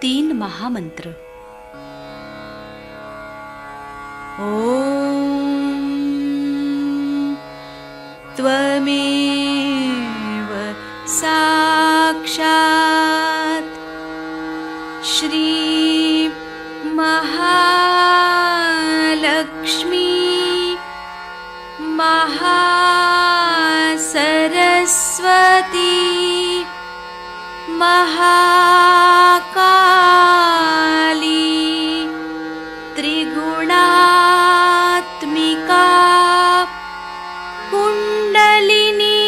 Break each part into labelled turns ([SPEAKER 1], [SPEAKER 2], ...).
[SPEAKER 1] 3 महामंत्र। ॐ त्वमेव साक्षात् श्री महालक्ष्मी महासरस्वती महाकाली त्रिगुणात्मिका कुण्डलिनी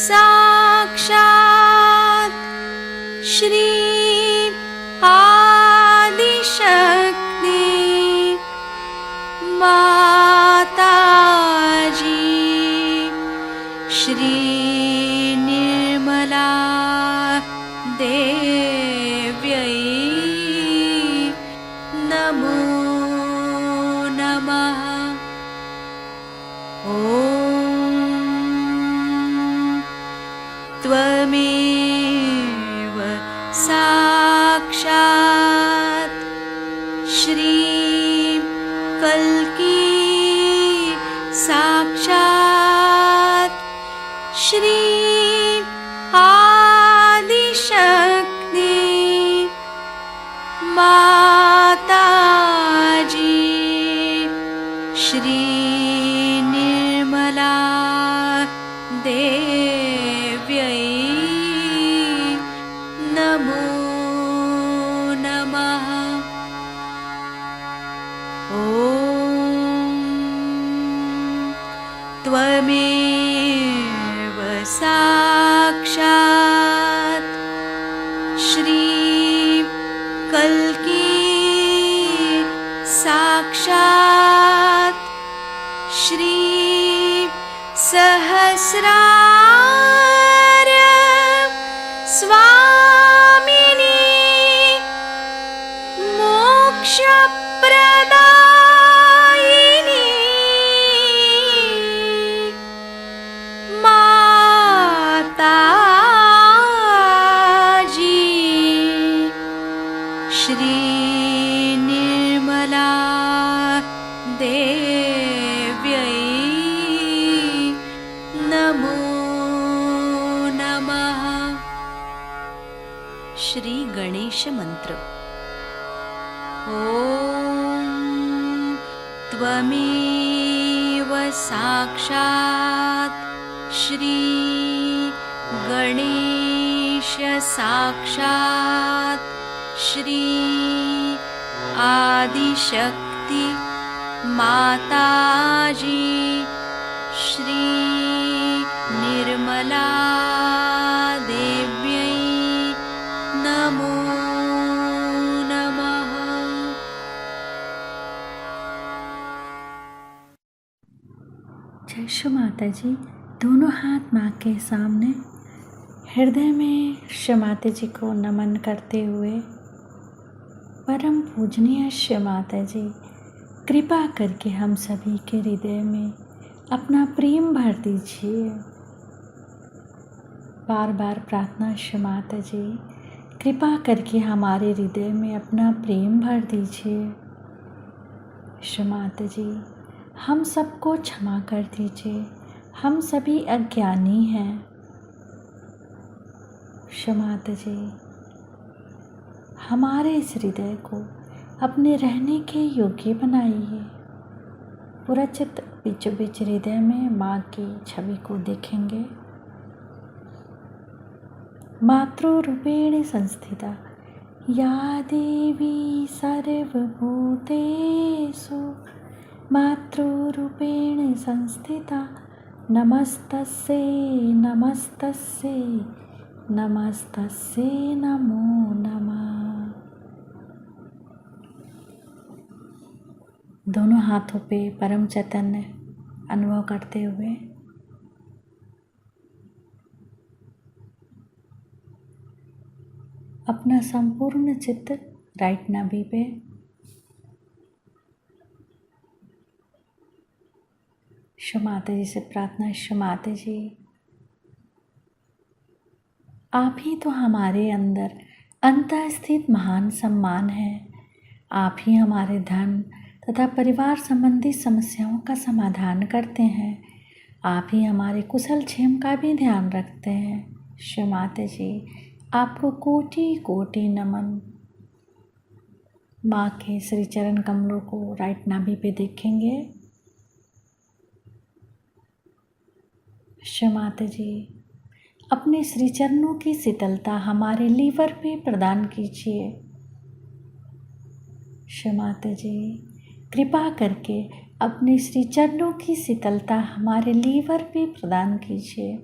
[SPEAKER 1] साक्षात् श्री आदिशक्ति माताजी श्री निर्मला देव्यै नमो नमः। ॐ त्वमेव साक्षात् श्री कल्की साक्षात् श्री आदिशक्ति माताजी श्री निर्मला देव्यै नमो नमः। ॐ त्वमेव साक्षात् श्री कल्की साक्षात् श्री सहस्रार स्वामिनी मोक्षप्रदायिनी माताजी श्री निर्मला देव्यै नमो नमः। श्री गणेश मंत्र। ॐ त्वमेव साक्षात् श्री गणेश साक्षात् श्री आदिशक्ति माताजी श्री निर्मला देव्यै नमो नमः।
[SPEAKER 2] जय श्री माता जी। दोनों हाथ माँ के सामने हृदय में श्री माता जी को नमन करते हुए, परम पूजनीय श्री माता जी, कृपा करके हम सभी के हृदय में अपना प्रेम भर दीजिए। बार बार प्रार्थना श्री माता जी, कृपा करके हमारे हृदय में अपना प्रेम भर दीजिए। श्री माता जी, हम सबको क्षमा कर दीजिए, हम सभी अज्ञानी हैं। श्री माता जी, हमारे इस हृदय को अपने रहने के योग्य बनाइए। पूरा चित्त बीचों बीच हृदय में माँ की छवि को देखेंगे। मातृरूपेण संस्थिता या देवी सर्वभूतेषु मातृरूपेण संस्थिता नमस्तस्यै नमस्तस्यै नमस्तस्यै नमो नमः। दोनों हाथों पे परम चैतन्य अनुभव करते हुए अपना संपूर्ण चित्त राइट नाभि पे श्री माता जी से प्रार्थना। श्री माता जी, आप ही तो हमारे अंदर अंतः स्थित महान सम्मान है। आप ही हमारे धन तथा परिवार संबंधी समस्याओं का समाधान करते हैं। आप ही हमारे कुशल क्षेम का भी ध्यान रखते हैं। श्री माता जी, आपको कोटि कोटि नमन। माँ के श्री चरण कमलों को राइट नाभि पे देखेंगे। श्री माता जी, अपने श्री चरणों की शीतलता हमारे लीवर पे प्रदान कीजिए। श्री माता जी, कृपा करके अपने श्री चरणों की शीतलता हमारे लीवर पे प्रदान कीजिए।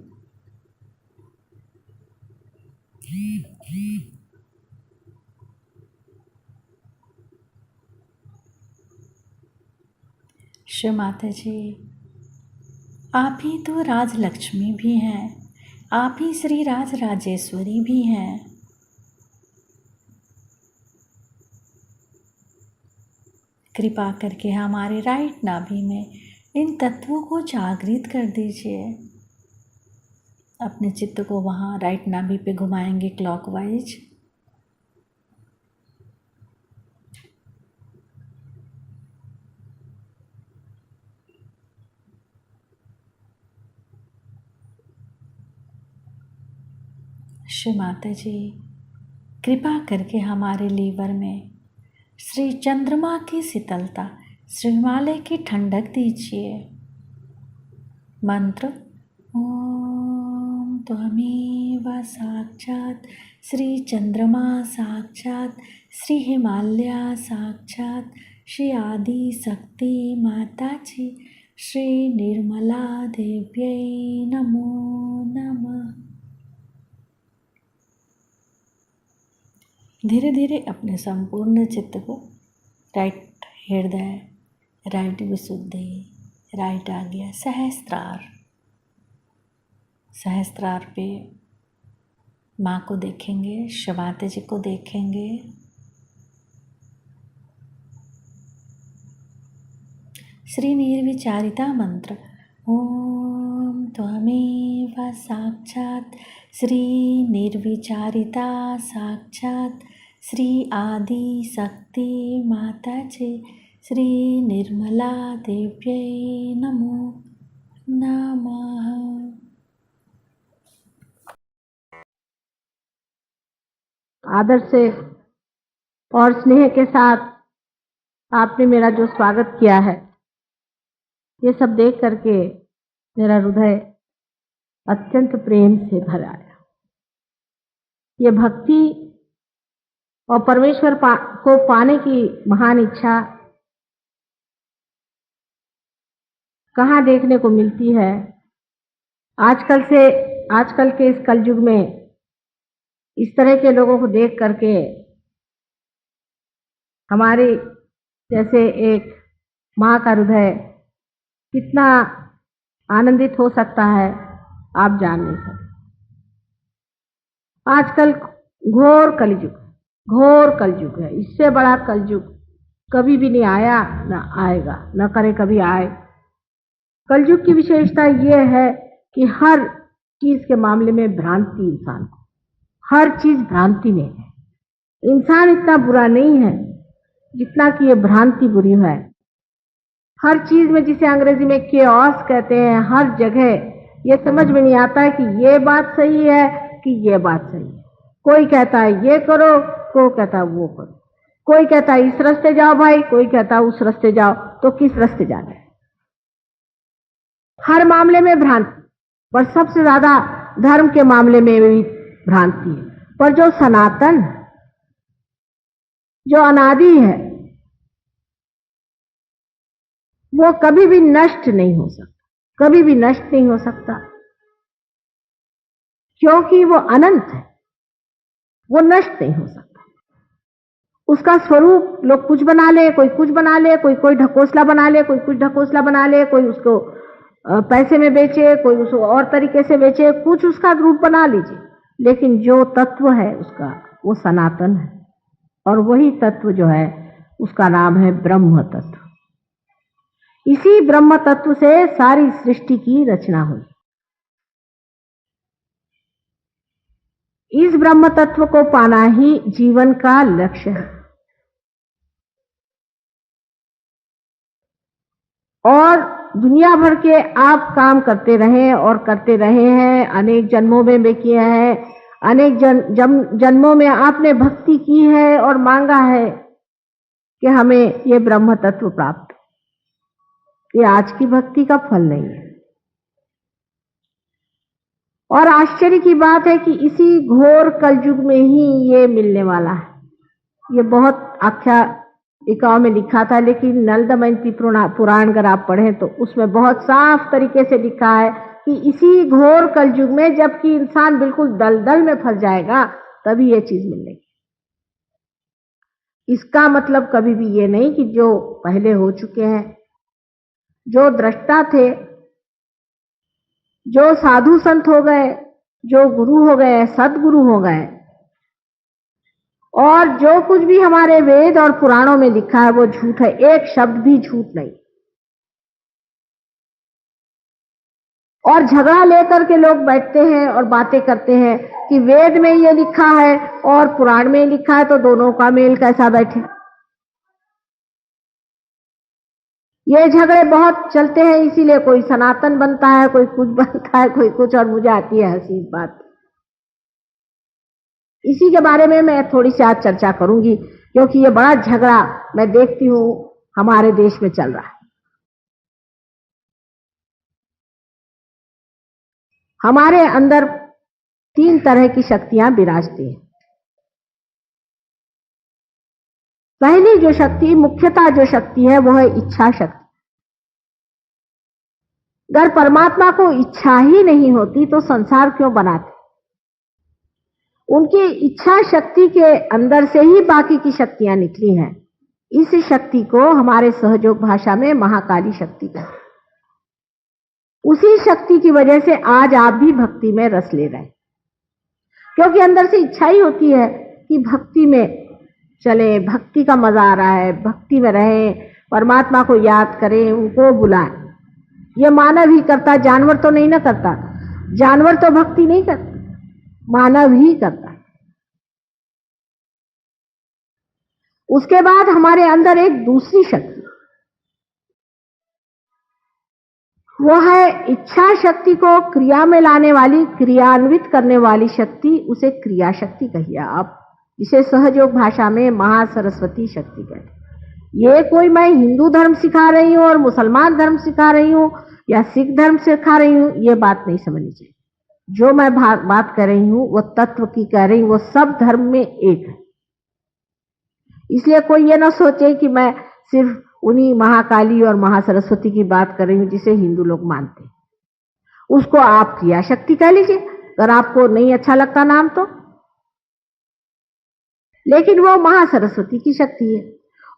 [SPEAKER 2] श्री माता जी, आप ही तो राजलक्ष्मी भी हैं, आप ही श्री राज राजेश्वरी भी हैं। कृपा करके हमारे राइट नाभि में इन तत्वों को जागृत कर दीजिए। अपने चित्त को वहाँ राइट नाभि पे घुमाएंगे क्लॉकवाइज। श्री माता जी, कृपा करके हमारे लीवर में श्री चंद्रमा की शीतलता, श्री हिमालय की ठंडक दीजिए। मंत्र ओम त्वमेव साक्षात् श्री चंद्रमा साक्षात् श्री हिमालय साक्षात् श्री आदि शक्ति माता जी श्री निर्मला देव्यै नमो नमः। धीरे धीरे अपने संपूर्ण चित्त को राइट हृदय, राइट विशुद्धि, राइट आज्ञा, सहस्त्रार पे माँ को देखेंगे, श्री माता जी को देखेंगे। श्री निर्विचारिता मंत्र ओम त्वमेव साक्षात् श्री निर्विचारिता साक्षात् श्री आदि शक्ति माता जी श्री निर्मला देव्यै नमो नमः।
[SPEAKER 3] आदर से और स्नेह के साथ आपने मेरा जो स्वागत किया है, ये सब देख करके मेरा हृदय अत्यंत प्रेम से भर आया। ये भक्ति और परमेश्वर को पाने की महान इच्छा कहाँ देखने को मिलती है। आजकल के इस कलयुग में इस तरह के लोगों को देख करके हमारे जैसे एक माँ का हृदय कितना आनंदित हो सकता है, आप जान नहीं सकते। आजकल घोर कलयुग है। इससे बड़ा कलयुग कभी भी नहीं आया, न आएगा, न करे कभी आए। कलयुग की विशेषता यह है कि हर चीज के मामले में भ्रांति, इंसान को हर चीज भ्रांति में है। इंसान इतना बुरा नहीं है जितना कि ये भ्रांति बुरी है। हर चीज में, जिसे अंग्रेजी में केओस कहते हैं, हर जगह ये समझ में नहीं आता है कि ये बात सही है कि ये बात सही है। कोई कहता है ये करो, कोई कहता है वो करो, कोई कहता है इस रास्ते जाओ भाई, कोई कहता है उस रास्ते जाओ। तो किस रास्ते जाना है? हर मामले में भ्रांति, पर सबसे ज्यादा धर्म के मामले में भी भ्रांति है। पर जो सनातन, जो अनादि है, वो कभी भी नष्ट नहीं हो सकता, कभी भी नष्ट नहीं हो सकता, क्योंकि वो अनंत है, वो नष्ट नहीं हो सकता। उसका स्वरूप लोग कुछ बना ले, कोई कुछ बना ले, कोई ढकोसला बना ले, कोई कुछ ढकोसला बना ले, कोई उसको पैसे में बेचे, कोई उसको और तरीके से बेचे, कुछ उसका रूप बना लीजिए। लेकिन जो तत्व है उसका, वो सनातन है, और वही तत्व जो है उसका नाम है ब्रह्म तत्व। इसी ब्रह्म तत्व से सारी सृष्टि की रचना हुई। इस ब्रह्म तत्व को पाना ही जीवन का लक्ष्य है। और दुनिया भर के आप काम करते रहे और करते रहे हैं, अनेक जन्मों में भी किए हैं, अनेक जन्मों में आपने भक्ति की है और मांगा है कि हमें ये ब्रह्म तत्व प्राप्त। ये आज की भक्ति का फल नहीं है। और आश्चर्य की बात है कि इसी घोर कलयुग में ही ये मिलने वाला है। ये बहुत आख्यायिकाओं में लिखा था, लेकिन नल दमयंती पुराण अगर आप पढ़ें तो उसमें बहुत साफ तरीके से लिखा है कि इसी घोर कलयुग में, जबकि इंसान बिल्कुल दलदल में फंस जाएगा, तभी ये चीज मिलेगी। इसका मतलब कभी भी ये नहीं कि जो पहले हो चुके हैं, जो दृष्टा थे, जो साधु संत हो गए, जो गुरु हो गए, सदगुरु हो गए, और जो कुछ भी हमारे वेद और पुराणों में लिखा है वो झूठ है। एक शब्द भी झूठ नहीं। और झगड़ा लेकर के लोग बैठते हैं और बातें करते हैं कि वेद में ये लिखा है और पुराण में लिखा है, तो दोनों का मेल कैसा बैठे। ये झगड़े बहुत चलते हैं, इसीलिए कोई सनातन बनता है, कोई कुछ बनता है, कोई कुछ, और मुझे आती है हंसी बात। इसी के बारे में मैं थोड़ी सी आज चर्चा करूंगी, क्योंकि ये बड़ा झगड़ा मैं देखती हूं हमारे देश में चल रहा है। हमारे अंदर 3 तरह की शक्तियां विराजती हैं। पहली जो शक्ति, मुख्यतः जो शक्ति है, वो है इच्छा शक्ति। अगर परमात्मा को इच्छा ही नहीं होती तो संसार क्यों बनाते? उनकी इच्छा शक्ति के अंदर से ही बाकी की शक्तियां निकली हैं। इस शक्ति को हमारे सहयोग भाषा में महाकाली शक्ति कहते हैं। उसी शक्ति की वजह से आज आप भी भक्ति में रस ले रहे हैं, क्योंकि अंदर से इच्छा ही होती है कि भक्ति में चले, भक्ति का मजा आ रहा है, भक्ति में रहें, परमात्मा को याद करें, उनको बुलाएं। ये मानव ही करता, जानवर तो नहीं ना करता। जानवर तो भक्ति नहीं करता, मानव ही करता है। उसके बाद हमारे अंदर एक दूसरी शक्ति, वो है इच्छा शक्ति को क्रिया में लाने वाली, क्रियान्वित करने वाली शक्ति। उसे क्रिया शक्ति कहिए आप। इसे सहयोग भाषा में महासरस्वती शक्ति कहते हैं। ये कोई मैं हिंदू धर्म सिखा रही हूं और मुसलमान धर्म सिखा रही हूं या सिख धर्म सिखा रही हूं, ये बात नहीं समझनी चाहिए। जो मैं बात कर रही हूं वो तत्व की कह रही हूं, वो सब धर्म में एक है। इसलिए कोई ये ना सोचे कि मैं सिर्फ उन्हीं महाकाली और महासरस्वती की बात कर रही हूं जिसे हिंदू लोग मानते हैं। उसको आप क्रिया शक्ति कह लीजिए, अगर आपको नहीं अच्छा लगता नाम तो। लेकिन वो महासरस्वती की शक्ति है।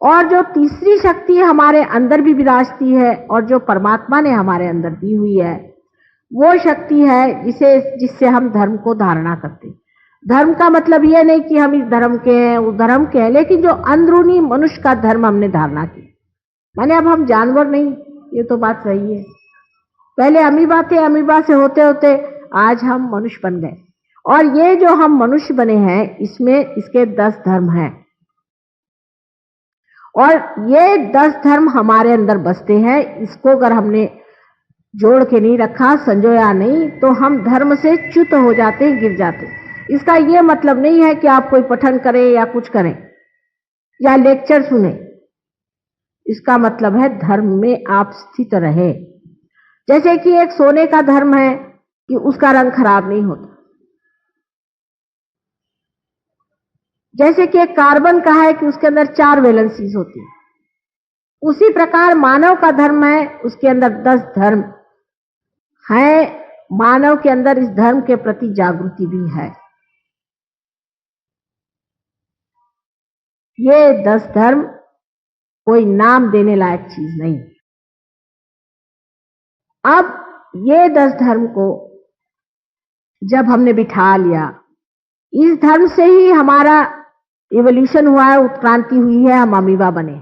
[SPEAKER 3] और जो तीसरी शक्ति हमारे अंदर भी विराजती है और जो परमात्मा ने हमारे अंदर दी हुई है, वो शक्ति है जिससे हम धर्म को धारणा करते हैं। धर्म का मतलब ये नहीं कि हम इस धर्म के हैं, उस धर्म के हैं, लेकिन जो अंदरूनी मनुष्य का धर्म हमने धारणा की। माने अब हम जानवर नहीं, ये तो बात सही है। पहले अमीबा थे, अमीबा से होते होते आज हम मनुष्य बन गए। और ये जो हम मनुष्य बने हैं, इसमें इसके 10 धर्म हैं। और ये 10 धर्म हमारे अंदर बसते हैं। इसको अगर हमने जोड़ के नहीं रखा, संजोया नहीं, तो हम धर्म से च्युत हो जाते हैं, गिर जाते हैं। इसका ये मतलब नहीं है कि आप कोई पठन करें या कुछ करें या लेक्चर सुने। इसका मतलब है धर्म में आप स्थित रहे। जैसे कि एक सोने का धर्म है कि उसका रंग खराब नहीं होता। जैसे कि एक कार्बन का है कि उसके अंदर 4 वैलेंसीज होती है। उसी प्रकार मानव का धर्म है, उसके अंदर 10 धर्म है। मानव के अंदर इस धर्म के प्रति जागृति भी है। ये 10 धर्म कोई नाम देने लायक चीज नहीं। अब ये 10 धर्म को जब हमने बिठा लिया, इस धर्म से ही हमारा इवोल्यूशन हुआ है, उत्क्रांति हुई है, हम अमीबा बने।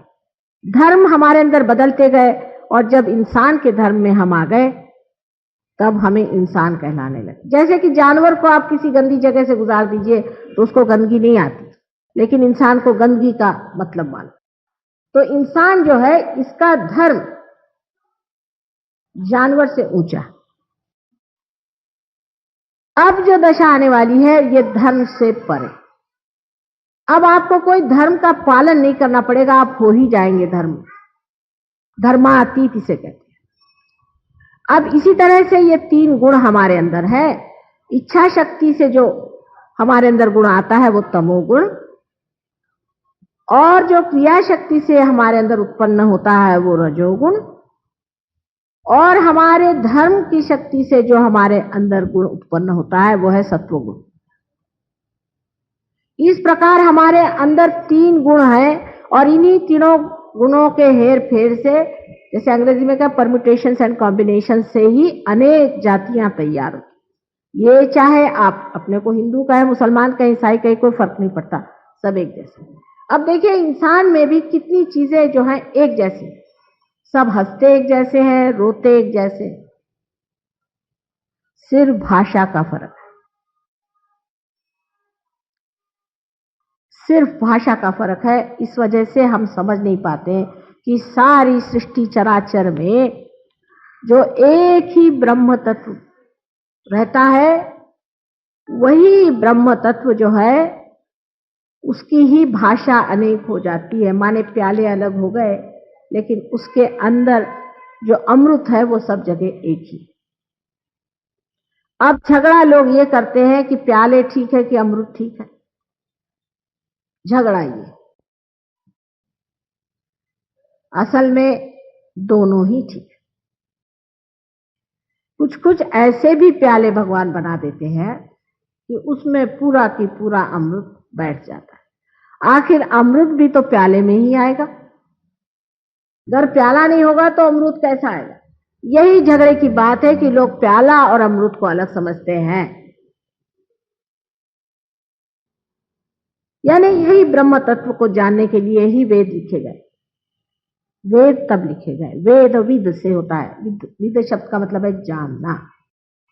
[SPEAKER 3] धर्म हमारे अंदर बदलते गए और जब इंसान के धर्म में हम आ गए तब हमें इंसान कहलाने लगे। जैसे कि जानवर को आप किसी गंदी जगह से गुजार दीजिए तो उसको गंदगी नहीं आती, लेकिन इंसान को गंदगी का मतलब मालूम। तो इंसान जो है, इसका धर्म जानवर से ऊंचा। अब जो दशा आने वाली है ये धर्म से परे। अब आपको कोई धर्म का पालन नहीं करना पड़ेगा, आप हो ही जाएंगे धर्मातीत इसे कहते हैं। अब इसी तरह से ये 3 गुण हमारे अंदर है। इच्छा शक्ति से जो हमारे अंदर गुण आता है वो तमोगुण, और जो क्रिया शक्ति से हमारे अंदर उत्पन्न होता है वो रजोगुण, और हमारे धर्म की शक्ति से जो हमारे अंदर गुण उत्पन्न होता है वो है सत्वगुण। इस प्रकार हमारे अंदर 3 गुण हैं, और इन्हीं तीनों गुणों के हेर फेर से, जैसे अंग्रेजी में क्या, परम्यूटेशंस एंड कॉम्बिनेशन से ही अनेक जातियां तैयार होती। ये चाहे आप अपने को हिंदू कहे, मुसलमान कहे, ईसाई कहे, कोई फर्क नहीं पड़ता, सब एक जैसे। अब देखिए इंसान में भी कितनी चीजें जो हैं एक जैसी, सब हंसते एक जैसे हैं, रोते एक जैसे, सिर्फ भाषा का फर्क है। सिर्फ भाषा का फर्क है। इस वजह से हम समझ नहीं पाते कि सारी सृष्टि चराचर में जो एक ही ब्रह्म तत्व रहता है, वही ब्रह्म तत्व जो है उसकी ही भाषा अनेक हो जाती है। माने प्याले अलग हो गए, लेकिन उसके अंदर जो अमृत है वो सब जगह एक ही। अब झगड़ा लोग ये करते हैं कि प्याले ठीक है कि अमृत ठीक है, झगड़ा ये। असल में दोनों ही ठीक है। कुछ कुछ ऐसे भी प्याले भगवान बना देते हैं कि उसमें पूरा की पूरा अमृत बैठ जाता है। आखिर अमृत भी तो प्याले में ही आएगा, अगर प्याला नहीं होगा तो अमृत कैसा आएगा? यही झगड़े की बात है कि लोग प्याला और अमृत को अलग समझते हैं। यानी यही ब्रह्म तत्व को जानने के लिए ही वेद लिखे गए। वेद तब लिखे गए, वेद विद से होता है, विद शब्द का मतलब है जानना।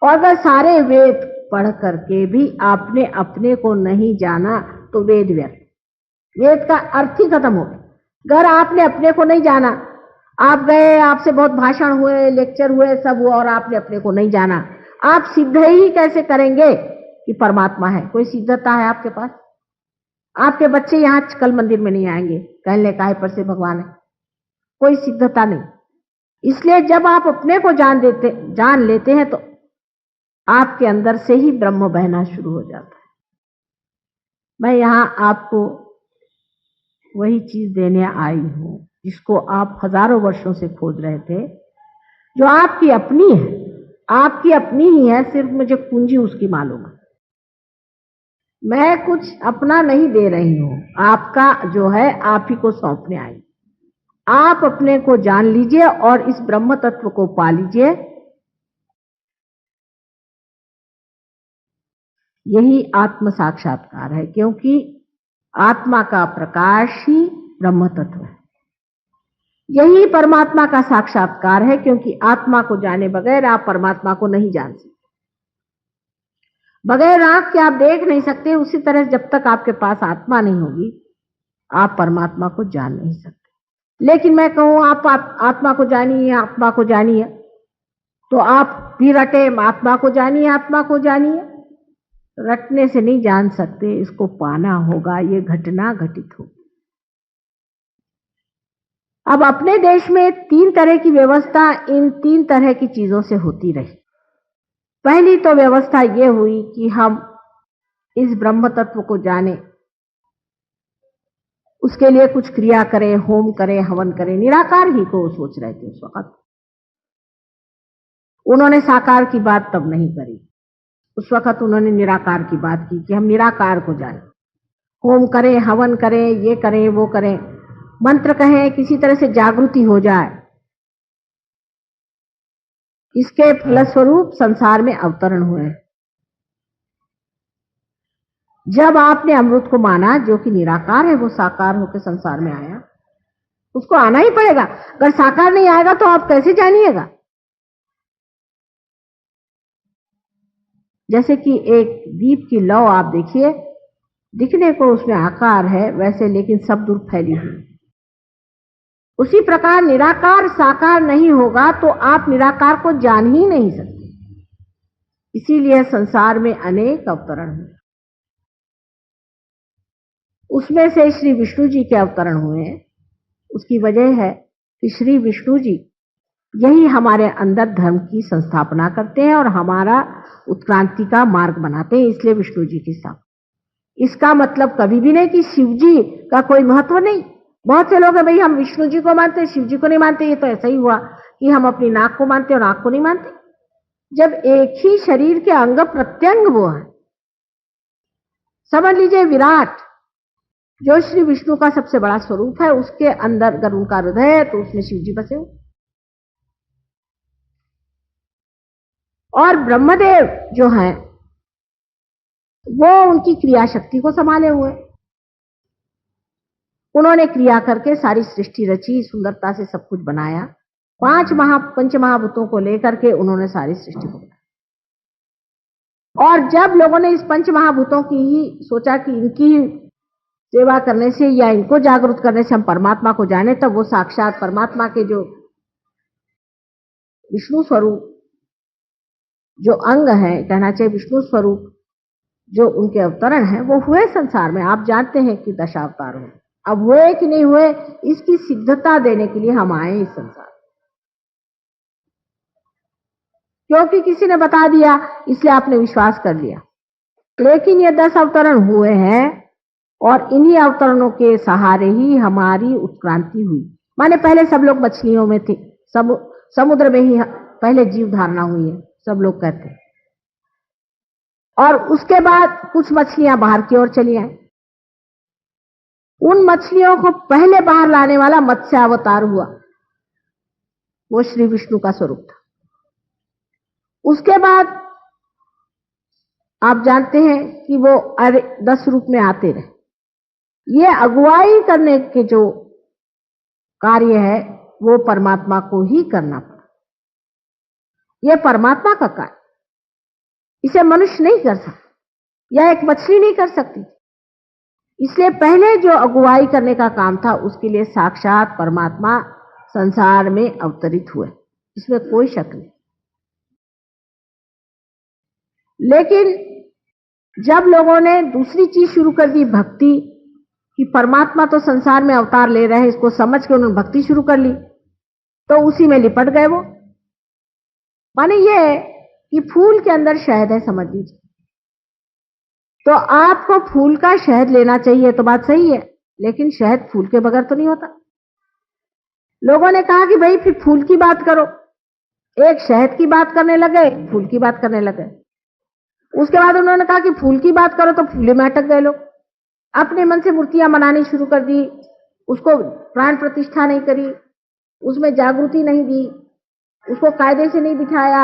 [SPEAKER 3] और अगर सारे वेद पढ़ करके भी आपने अपने को नहीं जाना तो वेद व्यर्थ, वेद का अर्थ ही खत्म हो गया। अगर आपने अपने को नहीं जाना, आप गए, आपसे बहुत भाषण हुए, लेक्चर हुए, सब हुआ, और आपने अपने को नहीं जाना, आप सिद्ध ही कैसे करेंगे कि परमात्मा है? कोई सिद्धता है आपके पास? आपके बच्चे यहाँ कल मंदिर में नहीं आएंगे, कहने का है पर से भगवान है, कोई सिद्धता नहीं। इसलिए जब आप अपने को जान लेते हैं तो आपके अंदर से ही ब्रह्म बहना शुरू हो जाता है। मैं यहां आपको वही चीज देने आई हूं जिसको आप हजारों वर्षों से खोज रहे थे, जो आपकी अपनी है, आपकी अपनी ही है, सिर्फ मुझे कुंजी उसकी मालूम है। मैं कुछ अपना नहीं दे रही हूं, आपका जो है आप ही को सौंपने आई। आप अपने को जान लीजिए और इस ब्रह्म तत्व को पा लीजिए। यही आत्म साक्षात्कार है, क्योंकि आत्मा का प्रकाश ही ब्रह्म तत्व है। यही परमात्मा का साक्षात्कार है, क्योंकि आत्मा को जाने बगैर आप परमात्मा को नहीं जान सकते। बगैर आंख के आप देख नहीं सकते, उसी तरह जब तक आपके पास आत्मा नहीं होगी आप परमात्मा को जान नहीं सकते। लेकिन मैं कहूं आप आत्मा को जानिए, आत्मा को जानिए, तो आप भी रटे, आत्मा को जानिए, आत्मा को जानिए। रटने से नहीं जान सकते, इसको पाना होगा, ये घटना घटित होगी। अब अपने देश में 3 तरह की व्यवस्था इन 3 तरह की चीजों से होती रही। पहली तो व्यवस्था ये हुई कि हम इस ब्रह्म तत्व को जाने, उसके लिए कुछ क्रिया करें, होम करें, हवन करें। निराकार ही को सोच रहे थे उस वक्त। उन्होंने साकार की बात तब नहीं करी, उस वक्त उन्होंने निराकार की बात की कि हम निराकार को जाने, होम करें, हवन करें, ये करें, वो करें, मंत्र कहें, किसी तरह से जागृति हो जाए। इसके फलस्वरूप संसार में अवतरण हुए। जब आपने अमृत को माना, जो कि निराकार है, वो साकार होकर संसार में आया, उसको आना ही पड़ेगा। अगर साकार नहीं आएगा तो आप कैसे जानिएगा? जैसे कि एक दीप की लौ आप देखिए, दिखने को उसमें आकार है वैसे, लेकिन सब दूर फैली हुई। उसी प्रकार निराकार साकार नहीं होगा तो आप निराकार को जान ही नहीं सकते। इसीलिए संसार में अनेक अवतरण हुए। उसमें से श्री विष्णु जी के अवतरण हुए। उसकी वजह है कि श्री विष्णु जी यही हमारे अंदर धर्म की संस्थापना करते हैं और हमारा उत्क्रांति का मार्ग बनाते हैं, इसलिए विष्णु जी की स्थापना। इसका मतलब कभी भी नहीं कि शिव जी का कोई महत्व नहीं। बहुत से लोग हैं भाई हम विष्णु जी को मानते हैं शिव जी को नहीं मानते। ये तो ऐसा ही हुआ कि हम अपनी नाक को मानते हैं और आंख को नहीं मानते, जब एक ही शरीर के अंग प्रत्यंग वो है। समझ लीजिए विराट जो श्री विष्णु का सबसे बड़ा स्वरूप है, उसके अंदर अगर उनका हृदय है तो उसमें शिव जी बसे हुए। और ब्रह्मदेव जो हैं वो उनकी क्रिया शक्ति को संभाले हुए। उन्होंने क्रिया करके सारी सृष्टि रची, सुंदरता से सब कुछ बनाया। पंच महाभूतों को लेकर के उन्होंने सारी सृष्टि को बनाया। और जब लोगों ने इस पंच महाभूतों की ही सोचा कि इनकी सेवा करने से या इनको जागरूक करने से हम परमात्मा को जाने, तब वो साक्षात परमात्मा के जो विष्णु स्वरूप जो अंग है, कहना चाहिए विष्णु स्वरूप जो उनके अवतरण है, वो हुए संसार में। आप जानते हैं कि दशावतार हुए। अब हुए कि नहीं हुए इसकी सिद्धता देने के लिए हम आए इस संसार, क्योंकि किसी ने बता दिया इसलिए आपने विश्वास कर लिया। लेकिन ये 10 अवतरण हुए हैं और इन्हीं अवतरणों के सहारे ही हमारी उत्क्रांति हुई। माने पहले सब लोग मछलियों में थे, समुद्र में ही पहले जीव धारणा हुई है, सब लोग कहते हैं। और उसके बाद कुछ मछलियां बाहर की ओर चली आई। उन मछलियों को पहले बाहर लाने वाला मत्स्य अवतार हुआ, वो श्री विष्णु का स्वरूप था। उसके बाद आप जानते हैं कि वो 10 रूप में आते रहे। ये अगुवाई करने के जो कार्य है वो परमात्मा को ही करना पड़ा। ये परमात्मा का कार्य, इसे मनुष्य नहीं कर सकता या एक मछली नहीं कर सकती। इसलिए पहले जो अगुवाई करने का काम था उसके लिए साक्षात परमात्मा संसार में अवतरित हुए, इसमें कोई शक नहीं। लेकिन जब लोगों ने दूसरी चीज शुरू कर दी, भक्ति, कि परमात्मा तो संसार में अवतार ले रहे हैं, इसको समझ के उन्होंने भक्ति शुरू कर ली, तो उसी में लिपट गए वो। माने ये कि फूल के अंदर शहद है, समझ लीजिए, तो आपको फूल का शहद लेना चाहिए, तो बात सही है, लेकिन शहद फूल के बगैर तो नहीं होता। लोगों ने कहा कि भाई फिर फूल की बात करो। एक शहद की बात करने लगे, फूल की बात करने लगे। उसके बाद उन्होंने कहा कि फूल की बात करो, तो फूले में अटक गए लोग। अपने मन से मूर्तियां बनानी शुरू कर दी, उसको प्राण प्रतिष्ठा नहीं करी, उसमें जागृति नहीं दी, उसको कायदे से नहीं बिठाया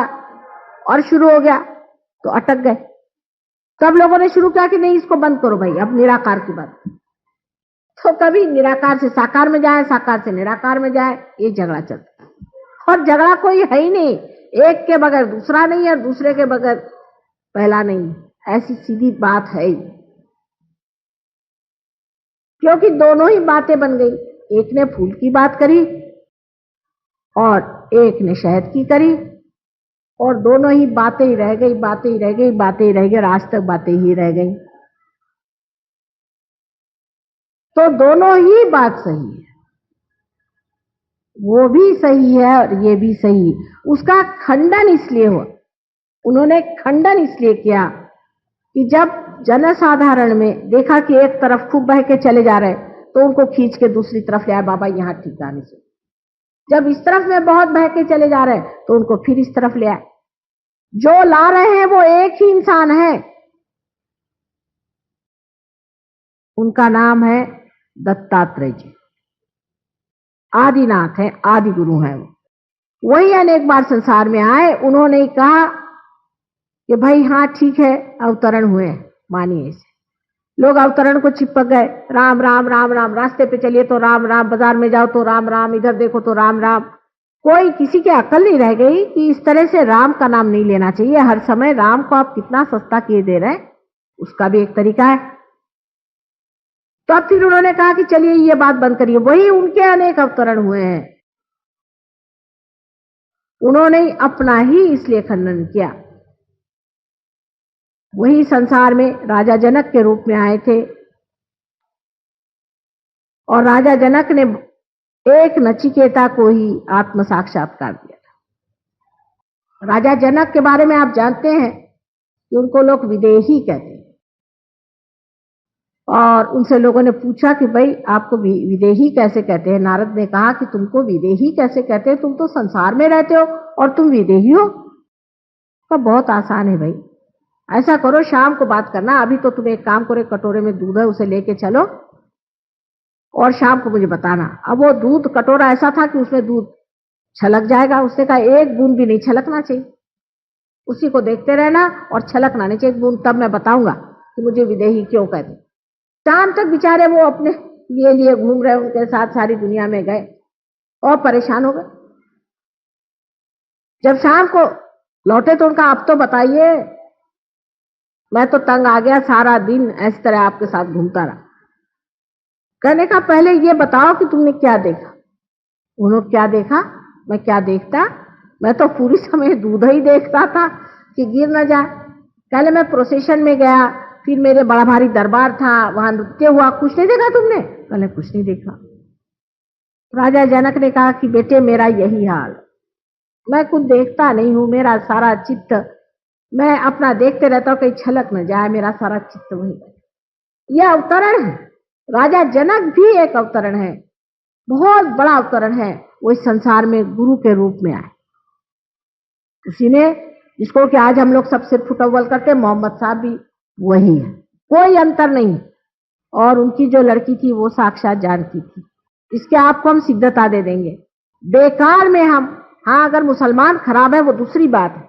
[SPEAKER 3] और शुरू हो गया, तो अटक गए। तब लोगों ने शुरू किया कि नहीं इसको बंद करो भाई, अब निराकार की बात। तो कभी निराकार से साकार में जाए, साकार से निराकार में जाए, ये झगड़ा चलता है। और झगड़ा कोई है ही नहीं, एक के बगैर दूसरा नहीं है, दूसरे के बगैर पहला नहीं, ऐसी सीधी बात है ही। क्योंकि दोनों ही बातें बन गई, एक ने फूल की बात करी और एक ने शहद की करी, और दोनों ही बातें ही रह गई, बातें ही रह गई, बातें ही रह गई, आज तक बातें ही रह गई। तो दोनों ही बात सही है, वो भी सही है और ये भी सही है। उसका खंडन इसलिए हुआ, उन्होंने खंडन इसलिए किया कि जब जनसाधारण में देखा कि एक तरफ खूब बह के चले जा रहे, तो उनको खींच के दूसरी तरफ ले आए, बाबा यहां ठिकाने से। जब इस तरफ में बहुत बह के चले जा रहे, तो उनको फिर इस तरफ ले आए। जो ला रहे हैं वो एक ही इंसान है, उनका नाम है दत्तात्रेय जी। आदिनाथ है, आदि गुरु है वो। वही अनेक बार संसार में आए, उन्होंने कहा कि भाई हाँ ठीक है, अवतरण हुए, मानिए इसे। लोग अवतरण को चिपक गए, राम राम राम राम, रास्ते पे चलिए तो राम राम, बाजार में जाओ तो राम राम, इधर देखो तो राम राम। कोई किसी की अकल नहीं रह गई कि इस तरह से राम का नाम नहीं लेना चाहिए। हर समय राम को आप कितना सस्ता किए दे रहे हैं, उसका भी एक तरीका है। तो अब फिर उन्होंने कहा कि चलिए ये बात बंद करिए। वही उनके अनेक अवतरण हुए हैं, उन्होंने अपना ही इसलिए खंडन किया। वही संसार में राजा जनक के रूप में आए थे और राजा जनक ने एक नचिकेता को ही आत्म साक्षात्कार दिया था। राजा जनक के बारे में आप जानते हैं कि उनको लोग विदेही कहते हैं, और उनसे लोगों ने पूछा कि भाई आपको विदेही कैसे कहते हैं। नारद ने कहा कि तुमको विदेही कैसे कहते हैं, तुम तो संसार में रहते हो और तुम विदेही हो। तो बहुत आसान है भाई, ऐसा करो शाम को बात करना, अभी तो तुम एक काम करो, कटोरे में दूध है उसे लेके चलो और शाम को मुझे बताना। अब वो दूध कटोरा ऐसा था कि उसमें दूध छलक जाएगा। उसने कहा एक बूंद भी नहीं छलकना चाहिए, उसी को देखते रहना और छलकना नहीं चाहिए एक बूंद, तब मैं बताऊंगा कि मुझे विदेही क्यों कहते। शाम तक बेचारे वो अपने लिए घूम रहे, उनके साथ सारी दुनिया में गए और परेशान हो गए। जब शाम को लौटे तो उनका अब तो बताइए, मैं तो तंग आ गया, सारा दिन इस तरह आपके साथ घूमता रहा। कहने का पहले ये बताओ कि तुमने क्या देखा। उन्होंने क्या देखा, मैं क्या देखता, मैं तो पूरी समय दूध ही देखता था कि गिर न जाए। पहले मैं प्रोसेशन में गया, फिर मेरे बड़ा भारी दरबार था, वहां नृत्य हुआ, कुछ नहीं देखा तुमने? पहले कुछ नहीं देखा। राजा जनक ने कहा कि बेटे मेरा यही हाल, मैं कुछ देखता नहीं हूं, मेरा सारा चित्त, मैं अपना देखते रहता हूं कहीं छलक न जाए, मेरा सारा चित्त वही। यह अवतरण है, राजा जनक भी एक अवतरण है, बहुत बड़ा अवतरण है। वो इस संसार में गुरु के रूप में आए। उसी ने जिसको कि आज हम लोग सबसे फुटअव्वल करते, मोहम्मद साहब भी वही है, कोई अंतर नहीं। और उनकी जो लड़की थी वो साक्षात जानकी थी, इसके आपको हम सिद्धता दे देंगे। बेकार में हम, हाँ अगर मुसलमान खराब है वो दूसरी बात है,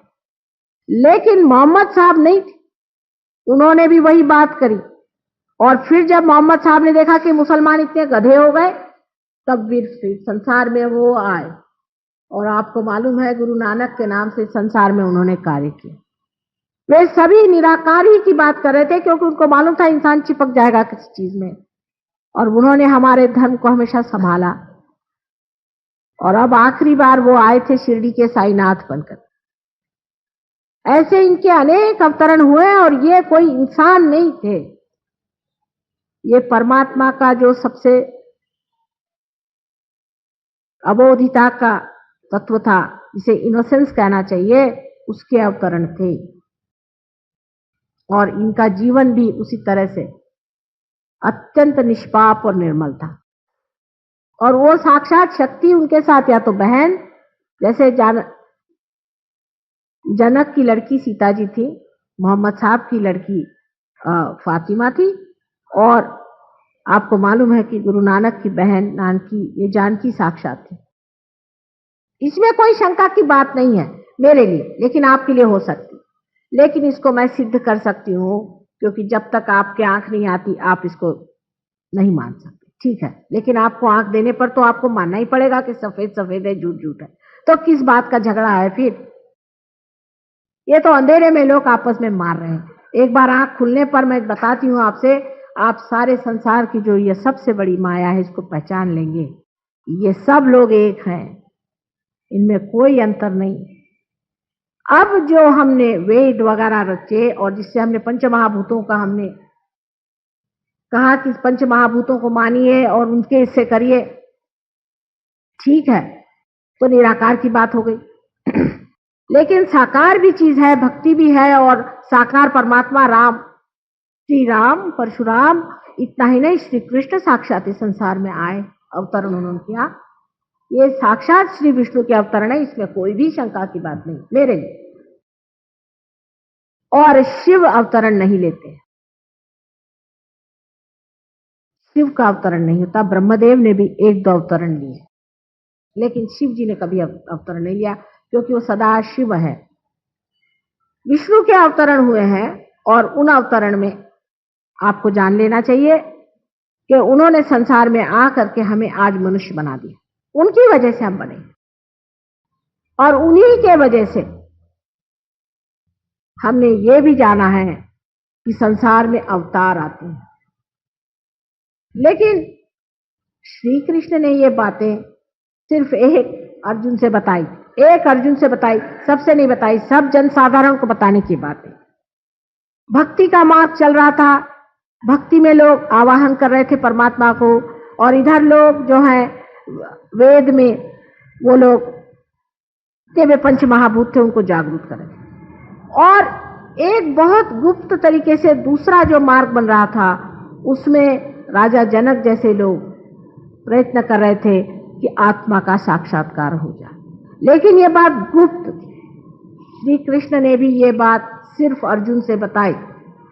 [SPEAKER 3] लेकिन मोहम्मद साहब नहीं थे, उन्होंने भी वही बात करी। और फिर जब मोहम्मद साहब ने देखा कि मुसलमान इतने गधे हो गए, तब फिर संसार में वो आए। और आपको मालूम है गुरु नानक के नाम से संसार में उन्होंने कार्य किया। वे सभी निराकार ही की बात कर रहे थे, क्योंकि उनको मालूम था इंसान चिपक जाएगा किसी चीज में, और उन्होंने हमारे धर्म को हमेशा संभाला। और अब आखिरी बार वो आए थे शिरडी के साईनाथ बनकर। ऐसे इनके अनेक अवतरण हुए और ये कोई इंसान नहीं थे, ये परमात्मा का जो सबसे अबोधिता का तत्व था, जिसे इनोसेंस कहना चाहिए, उसके अवतरण थे। और इनका जीवन भी उसी तरह से अत्यंत निष्पाप और निर्मल था। और वो साक्षात शक्ति उनके साथ, या तो बहन, जैसे जनक की लड़की सीता जी थी, मोहम्मद साहब की लड़की फातिमा थी, और आपको मालूम है कि गुरु नानक की बहन नानकी, ये जानकी साक्षात थी। इसमें कोई शंका की बात नहीं है मेरे लिए, लेकिन आपके लिए हो सकती। लेकिन इसको मैं सिद्ध कर सकती हूँ, क्योंकि जब तक आपके आंख नहीं आती आप इसको नहीं मान सकते, ठीक है। लेकिन आपको आंख देने पर तो आपको मानना ही पड़ेगा कि सफेद सफेद है, झूठ झूठ है। तो किस बात का झगड़ा है फिर? ये तो अंधेरे में लोग आपस में मार रहे हैं। एक बार आंख खुलने पर मैं बताती हूँ आपसे, आप सारे संसार की जो ये सबसे बड़ी माया है इसको पहचान लेंगे। ये सब लोग एक हैं, इनमें कोई अंतर नहीं। अब जो हमने वेद वगैरह रचे और जिससे हमने पंचमहाभूतों का हमने कहा कि पंचमहाभूतों को मानिए और उनके हिस्से करिए, ठीक है, तो निराकार की बात हो गई। लेकिन साकार भी चीज है, भक्ति भी है, और साकार परमात्मा राम, श्री राम, परशुराम, इतना ही नहीं, श्री कृष्ण साक्षात इस संसार में आए, अवतरण उन्होंने किया। ये साक्षात श्री विष्णु के अवतरण है, इसमें कोई भी शंका की बात नहीं मेरे लिए। और शिव अवतरण नहीं लेते, शिव का अवतरण नहीं होता। ब्रह्मदेव ने भी एक दो अवतरण लिए, लेकिन शिव जी ने कभी अवतरण नहीं लिया, क्योंकि वो सदा शिव है। विष्णु के अवतरण हुए हैं, और उन अवतरण में आपको जान लेना चाहिए कि उन्होंने संसार में आ करके हमें आज मनुष्य बना दिया, उनकी वजह से हम बने। और उन्हीं के वजह से हमने ये भी जाना है कि संसार में अवतार आते हैं। लेकिन श्री कृष्ण ने ये बातें सिर्फ एक अर्जुन से बताई, सबसे नहीं बताई, सब जनसाधारण को बताने की बात है। भक्ति का मार्ग चल रहा था, भक्ति में लोग आवाहन कर रहे थे परमात्मा को, और इधर लोग जो है वेद में वो लोग वे पंच महाभूत थे उनको जागरूक कर रहे थे। और एक बहुत गुप्त तरीके से दूसरा जो मार्ग बन रहा था उसमें राजा जनक जैसे लोग प्रयत्न कर रहे थे कि आत्मा का साक्षात्कार हो जाए, लेकिन ये बात गुप्त थी। श्री कृष्ण ने भी ये बात सिर्फ अर्जुन से बताई,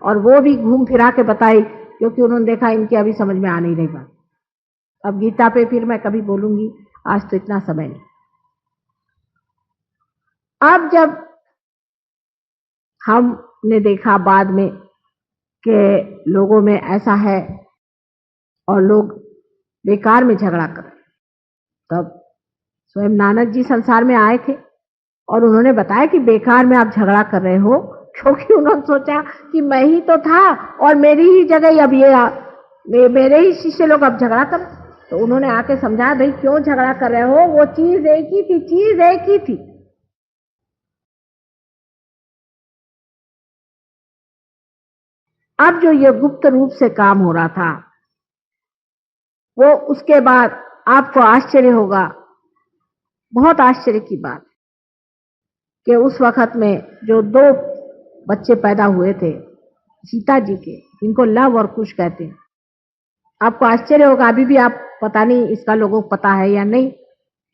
[SPEAKER 3] और वो भी घूम फिरा के बताई, क्योंकि उन्होंने देखा इनकी अभी समझ में आ नहीं रही बात। अब गीता पे फिर मैं कभी बोलूंगी, आज तो इतना समय नहीं। अब जब हमने देखा बाद में कि लोगों में ऐसा है और लोग बेकार में झगड़ा कर रहे, तब स्वयं नानक जी संसार में आए थे और उन्होंने बताया कि बेकार में आप झगड़ा कर रहे हो, क्योंकि उन्होंने सोचा कि मैं ही तो था और मेरी ही जगह अब ये मेरे ही शिष्य लोग अब झगड़ा कर। तो उन्होंने आके समझाया, भाई क्यों झगड़ा कर रहे हो, वो चीज एक ही थी। अब जो ये गुप्त रूप से काम हो रहा था वो, उसके बाद आपको आश्चर्य होगा, बहुत आश्चर्य की बात, कि उस वक्त में जो 2 बच्चे पैदा हुए थे सीता जी के, इनको लव और कुश कहते हैं। आपको आश्चर्य होगा, अभी भी आप पता नहीं इसका लोगों को पता है या नहीं,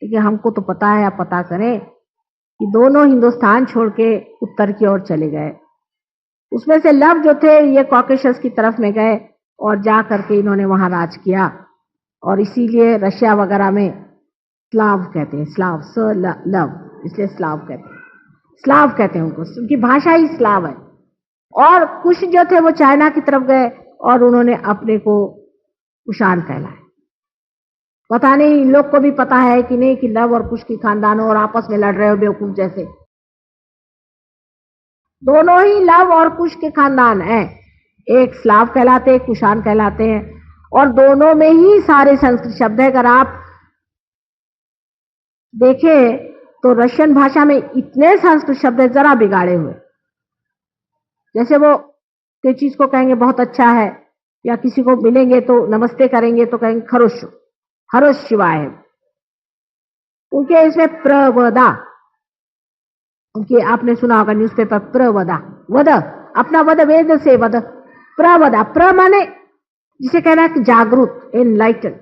[SPEAKER 3] लेकिन हमको तो पता है। आप पता करें कि दोनों हिंदुस्तान छोड़ के उत्तर की ओर चले गए। उसमें से लव जो थे ये कॉकेशस की तरफ में गए और जा करके इन्होंने वहां राज किया, और इसीलिए रशिया वगैरह में स्लाव कहते हैं, स्लाव लव, इसलिए स्लाव कहते हैं उनको, उनकी भाषा ही स्लाव है। और कुश जो थे वो चाइना की तरफ गए और उन्होंने अपने को कुषाण कहलाए। पता नहीं इन लोग को भी पता है कि नहीं कि लव और कुश की खानदान और आपस में लड़ रहे हो बेवकूफ जैसे। दोनों ही लव और कुश के खानदान हैं, एक स्लाव कहलाते हैं, कुषाण कहलाते हैं, और दोनों में ही सारे संस्कृत शब्द है। अगर आप देखें तो रशियन भाषा में इतने संस्कृत शब्द है जरा बिगाड़े हुए, जैसे वो कोई चीज को कहेंगे बहुत अच्छा है, या किसी को मिलेंगे तो नमस्ते करेंगे तो कहेंगे हरोश शिवाय। उनके इसमें प्रवदा, उनके आपने सुना होगा न्यूज़पेपर, प्रवदा, वद, अपना वद वेद से वद, प्रवदा, प्र माने जिसे कहना है जागरूक, एनलाइटेंड।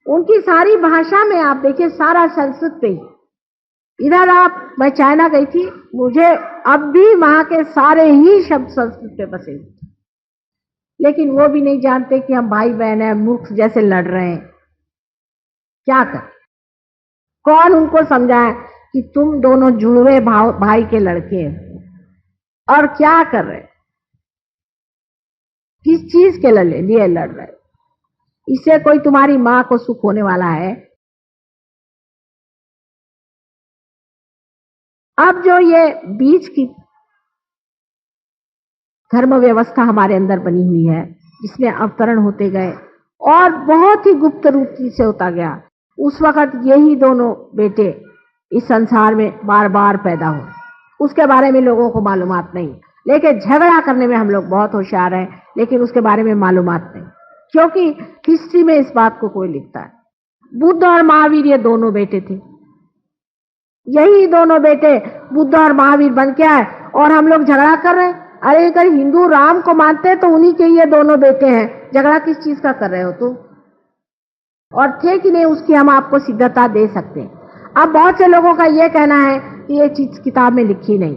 [SPEAKER 3] उनकी सारी भाषा में आप देखिए सारा संस्कृत पे ही। इधर मैं चाइना गई थी, मुझे अब भी वहां के सारे ही शब्द संस्कृत पे बसे, लेकिन वो भी नहीं जानते कि हम भाई बहन हैं, मूर्ख जैसे लड़ रहे हैं। क्या कर, कौन उनको समझाए कि तुम दोनों जुड़वे भाई के लड़के हैं, और क्या कर रहे, किस चीज के लिए लड़ रहे, इससे कोई तुम्हारी मां को सुख होने वाला है? अब जो ये बीच की धर्म व्यवस्था हमारे अंदर बनी हुई है, जिसमें अवतरण होते गए और बहुत ही गुप्त रूप से होता गया, उस वक्त यही दोनों बेटे इस संसार में बार बार पैदा हुए। उसके बारे में लोगों को मालूमात नहीं, लेकिन झगड़ा करने में हम लोग बहुत होशियार हैं, लेकिन उसके बारे में मालूमात नहीं, क्योंकि हिस्ट्री में इस बात को कोई लिखता है। बुद्ध और महावीर ये दोनों बेटे थे, यही दोनों बेटे बुद्ध और महावीर बन के आए, और हम लोग झगड़ा कर रहे हैं। अरे अगर हिंदू राम को मानते हैं तो उन्हीं के ये दोनों बेटे हैं, झगड़ा किस चीज का कर रहे हो तुम? और थे कि नहीं उसकी हम आपको सिद्धता दे सकते हैं। अब बहुत से लोगों का ये कहना है कि ये चीज किताब में लिखी नहीं,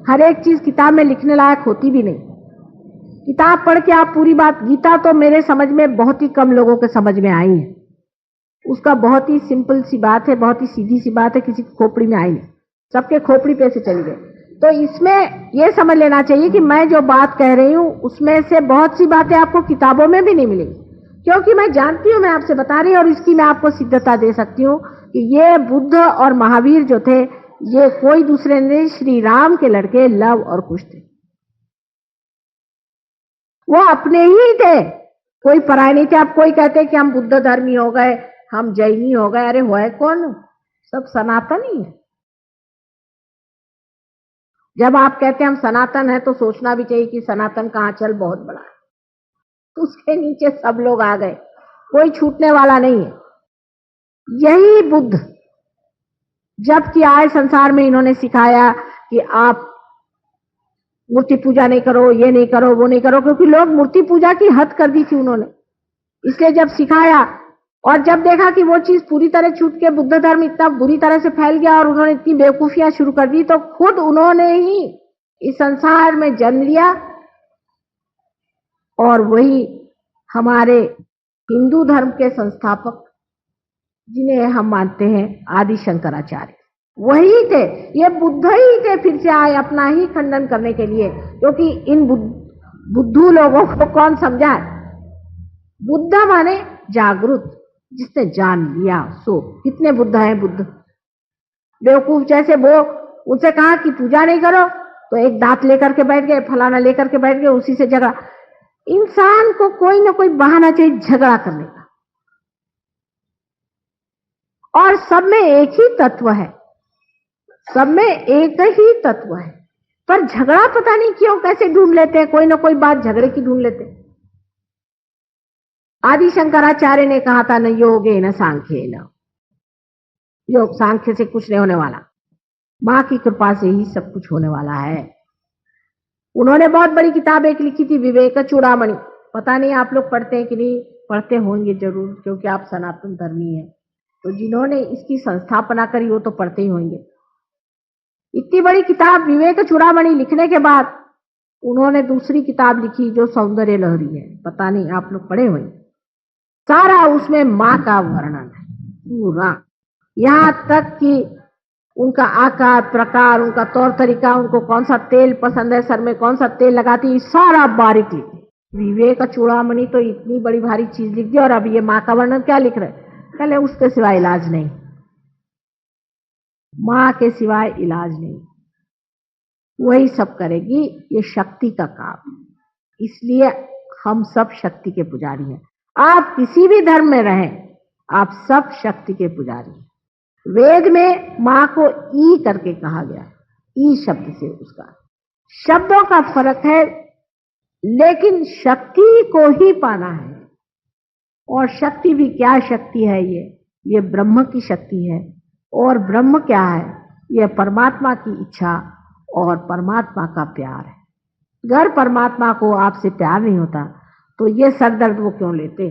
[SPEAKER 3] हर एक चीज किताब में लिखने लायक होती भी नहीं। किताब पढ़ के आप पूरी बात, गीता तो मेरे समझ में बहुत ही कम लोगों के समझ में आई है, उसका बहुत ही सिंपल सी बात है, बहुत ही सीधी सी बात है, किसी की खोपड़ी में आई नहीं, सबके खोपड़ी पे से चली गई। तो इसमें यह समझ लेना चाहिए कि मैं जो बात कह रही हूं उसमें से बहुत सी बातें आपको किताबों में भी नहीं मिलेंगी, क्योंकि मैं जानती हूं, मैं आपसे बता रही हूं, और इसकी मैं आपको सिद्धता दे सकती हूं कि ये बुद्ध और महावीर जो थे ये कोई दूसरे नहीं, श्री राम के लड़के लव और कुश थे। वो अपने ही थे, कोई पराये नहीं थे। अब कोई कहते कि हम बुद्ध धर्मी हो गए, हम जैनी हो गए, अरे हुआ है कौन? सब सनातन ही है। जब आप कहते हैं हम सनातन है तो सोचना भी चाहिए कि सनातन का आंचल बहुत बड़ा है, तो उसके नीचे सब लोग आ गए, कोई छूटने वाला नहीं है। यही बुद्ध जबकि आए संसार में, इन्होंने सिखाया कि आप मूर्ति पूजा नहीं करो, ये नहीं करो, वो नहीं करो, क्योंकि लोग मूर्ति पूजा की हद कर दी थी उन्होंने। इसलिए जब सिखाया और जब देखा कि वो चीज पूरी तरह छूट के बुद्ध धर्म इतना बुरी तरह से फैल गया और उन्होंने इतनी बेवकूफियां शुरू कर दी, तो खुद उन्होंने ही इस संसार में जन्म लिया। और वही हमारे हिंदू धर्म के संस्थापक, जिन्हें हम मानते हैं आदि शंकराचार्य, वही थे। ये बुद्ध ही थे, फिर से आए अपना ही खंडन करने के लिए, क्योंकि इन बुद्धू लोगों को कौन समझाए? बुद्ध माने जागृत, जिसने जान लिया सो। कितने बुद्ध हैं? बुद्ध बेवकूफ जैसे वो, उनसे कहा कि पूजा नहीं करो तो एक दांत लेकर के बैठ गए, फलाना लेकर के बैठ गए, उसी से झगड़ा। इंसान को कोई ना कोई बहाना चाहिए झगड़ा करने का, और सब में एक ही तत्व है, सब में एक ही तत्व है, पर झगड़ा पता नहीं क्यों कैसे ढूंढ लेते हैं, कोई ना कोई बात झगड़े की ढूंढ लेते हैं। आदि शंकराचार्य ने कहा था, न योगे न सांख्ये न, योग सांख्य से कुछ नहीं होने वाला, मां की कृपा से ही सब कुछ होने वाला है। उन्होंने बहुत बड़ी किताब एक लिखी थी, विवेक चूड़ामणि। पता नहीं आप लोग पढ़ते हैं कि नहीं, पढ़ते होंगे जरूर, क्योंकि आप सनातन धर्मी हैं, तो जिन्होंने इसकी संस्थापना करी वो तो पढ़ते ही होंगे। इतनी बड़ी किताब विवेक चूड़ामणि लिखने के बाद उन्होंने दूसरी किताब लिखी जो सौंदर्य लहरी है, पता नहीं आप लोग पढ़े होंगे। सारा उसमें मां का वर्णन है पूरा, यहां तक कि उनका आकार प्रकार, उनका तौर तरीका, उनको कौन सा तेल पसंद है, सर में कौन सा तेल लगाती है, सारा बारीक लिखी। विवेक चूड़ामणि तो इतनी बड़ी भारी चीज लिख दी, और अब ये मां का वर्णन क्या लिख रहे? कहले उसके सिवाय इलाज नहीं, मां के सिवाय इलाज नहीं, वही सब करेगी, ये शक्ति का काम। इसलिए हम सब शक्ति के पुजारी हैं। आप किसी भी धर्म में रहें, आप सब शक्ति के पुजारी हैं। वेद में मां को ई करके कहा गया, ई शब्द से, उसका शब्दों का फर्क है, लेकिन शक्ति को ही पाना है। और शक्ति भी क्या शक्ति है? ये ब्रह्म की शक्ति है। और ब्रह्म क्या है? ये परमात्मा की इच्छा और परमात्मा का प्यार है। अगर परमात्मा को आपसे प्यार नहीं होता तो ये सरदर्द वो क्यों लेते?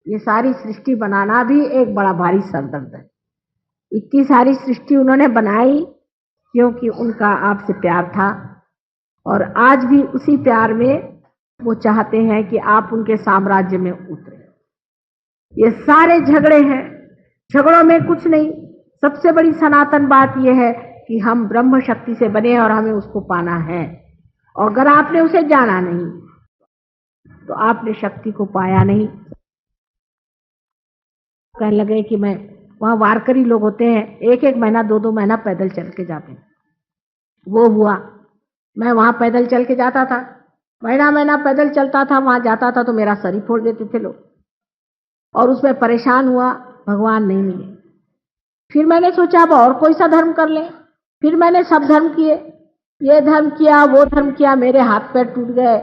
[SPEAKER 3] ये सारी सृष्टि बनाना भी एक बड़ा भारी सरदर्द है। इतनी सारी सृष्टि उन्होंने बनाई क्योंकि उनका आपसे प्यार था, और आज भी उसी प्यार में वो चाहते हैं कि आप उनके साम्राज्य में उतरे। ये सारे झगड़े हैं, झगड़ों में कुछ नहीं। सबसे बड़ी सनातन बात यह है कि हम ब्रह्म शक्ति से बने और हमें उसको पाना है। और अगर आपने उसे जाना नहीं तो आपने शक्ति को पाया नहीं। कहने लगे कि मैं, वहां वारकरी लोग होते हैं, एक एक महीना 2-2 महीना पैदल चल के जाते हैं। वो हुआ, मैं वहां पैदल चल के जाता था, महीना महीना पैदल चलता था, वहां जाता था तो मेरा सर ही फोड़ देते थे लोग, और उसमें परेशान हुआ, भगवान नहीं मिले। फिर मैंने सोचा अब और कोई सा धर्म कर ले। फिर मैंने सब धर्म किए, ये धर्म किया, वो धर्म किया, मेरे हाथ पैर टूट गए,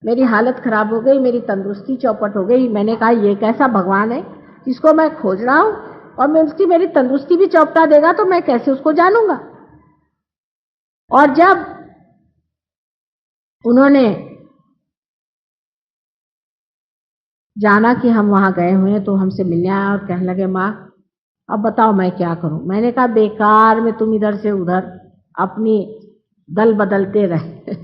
[SPEAKER 3] मेरी हालत खराब हो गई, मेरी तंदुरुस्ती चौपट हो गई। मैंने कहा ये कैसा भगवान है जिसको मैं खोज रहा हूं, और मैं उसकी मेरी तंदुरुस्ती भी चौपटा देगा तो मैं कैसे उसको जानूंगा। और जब उन्होंने जाना कि हम वहां गए हुए हैं तो हमसे मिलने आया और कहने लगे, माँ अब बताओ मैं क्या करूं। मैंने कहा बेकार में तुम इधर से उधर अपनी दल बदलते रहे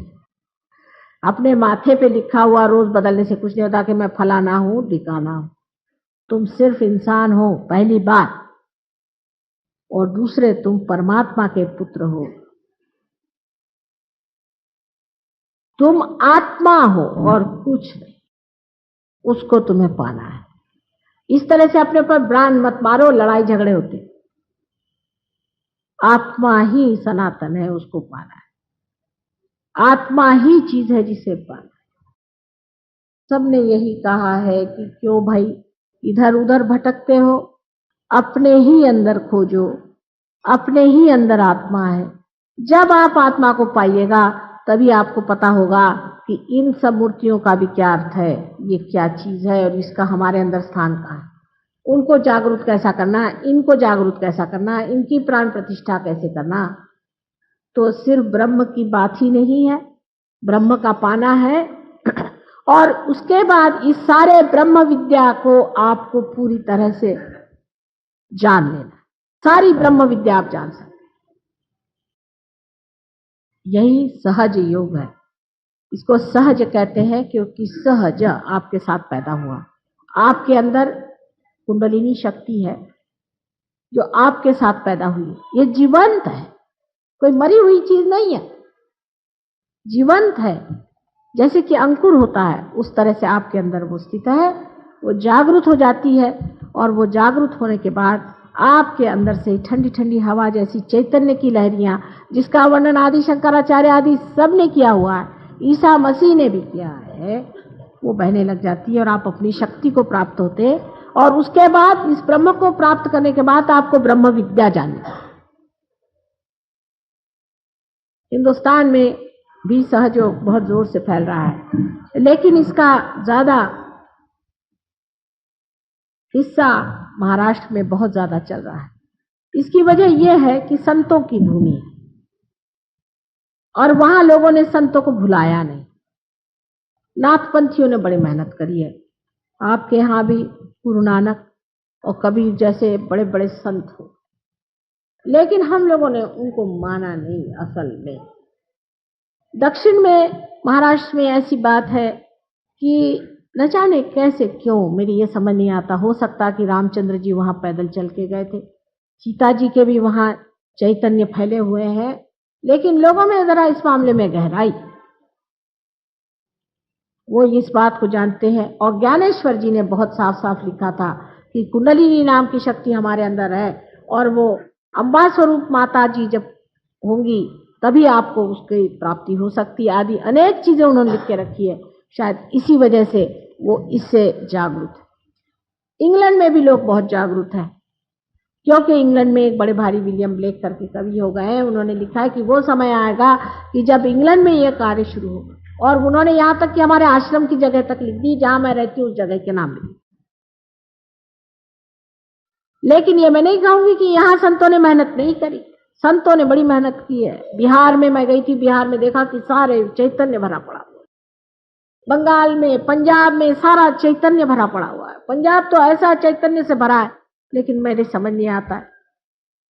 [SPEAKER 3] अपने माथे पे लिखा हुआ रोज बदलने से कुछ नहीं होता कि मैं फलाना हूं ढिकाना हूं। तुम सिर्फ इंसान हो पहली बात, और दूसरे तुम परमात्मा के पुत्र हो, तुम आत्मा हो और कुछ नहीं, उसको तुम्हें पाना है। इस तरह से अपने ऊपर ब्रांड मत मारो, लड़ाई झगड़े होते। आत्मा ही सनातन है, उसको पाना है। आत्मा ही चीज है जिसे पाना है। सबने यही कहा है कि क्यों भाई इधर उधर भटकते हो, अपने ही अंदर खोजो, अपने ही अंदर आत्मा है। जब आप आत्मा को पाइएगा तभी आपको पता होगा कि इन सब मूर्तियों का भी क्या अर्थ है, ये क्या चीज है और इसका हमारे अंदर स्थान कहाँ है। उनको जागरूक कैसा करना, इनको जागरूक कैसा करना, इनकी प्राण प्रतिष्ठा कैसे करना। तो सिर्फ ब्रह्म की बात ही नहीं है, ब्रह्म का पाना है और उसके बाद इस सारे ब्रह्म विद्या को आपको पूरी तरह से जान लेना। सारी ब्रह्म विद्या आप जान सकते, यही सहज योग है। इसको सहज कहते हैं क्योंकि सहज आपके साथ पैदा हुआ। आपके अंदर कुंडलिनी शक्ति है जो आपके साथ पैदा हुई, ये जीवंत है, कोई मरी हुई चीज नहीं है, जीवंत है। जैसे कि अंकुर होता है उस तरह से आपके अंदर वो स्थित है, वो जागृत हो जाती है और वो जागृत होने के बाद आपके अंदर से ठंडी ठंडी हवा जैसी चैतन्य की लहरियां, जिसका वर्णन आदि शंकराचार्य आदि सब ने किया हुआ है, ईसा मसीह ने भी किया है, वो बहने लग जाती है और आप अपनी शक्ति को प्राप्त होते। और उसके बाद इस ब्रह्म को प्राप्त करने के बाद आपको ब्रह्म विद्या जाननी। हिंदुस्तान में भी सहयोग बहुत जोर से फैल रहा है, लेकिन इसका ज्यादा हिस्सा महाराष्ट्र में बहुत ज्यादा चल रहा है। इसकी वजह यह है कि संतों की भूमि है और वहां लोगों ने संतों को भुलाया नहीं। नाथपंथियों ने बड़ी मेहनत करी है, आपके यहाँ भी गुरु नानक और कबीर जैसे बड़े बड़े संत हो, लेकिन हम लोगों ने उनको माना नहीं। असल में दक्षिण में महाराष्ट्र में ऐसी बात है कि न जाने कैसे क्यों, मेरी ये समझ नहीं आता। हो सकता कि रामचंद्र जी वहां पैदल चल के गए थे, सीता जी के भी वहां चैतन्य फैले हुए हैं, लेकिन लोगों में जरा इस मामले में गहराई, वो इस बात को जानते हैं। और ज्ञानेश्वर जी ने बहुत साफ साफ लिखा था कि कुंडलिनी नाम की शक्ति हमारे अंदर है और वो अम्बा स्वरूप माता जी जब होंगी तभी आपको उसकी प्राप्ति हो सकती, आदि अनेक चीजें उन्होंने लिख के रखी है। शायद इसी वजह से वो इससे जागरूक है। इंग्लैंड में भी लोग बहुत जागरूक हैं, क्योंकि इंग्लैंड में एक बड़े भारी विलियम ब्लेक करके कवि हो गए हैं, उन्होंने लिखा है कि वो समय आएगा कि जब इंग्लैंड में ये कार्य शुरू होगा। और उन्होंने यहाँ तक कि हमारे आश्रम की जगह तक लिख दी, जहां मैं रहती हूँ उस जगह के नाम लिख। लेकिन ये मैं नहीं कहूंगी कि यहाँ संतों ने मेहनत नहीं करी, संतों ने बड़ी मेहनत की है। बिहार में मैं गई थी, बिहार में देखा कि सारे चैतन्य भरा पड़ा हुआ, बंगाल में, पंजाब में सारा चैतन्य भरा पड़ा हुआ है। पंजाब तो ऐसा चैतन्य से भरा है, लेकिन मेरे समझ नहीं आता है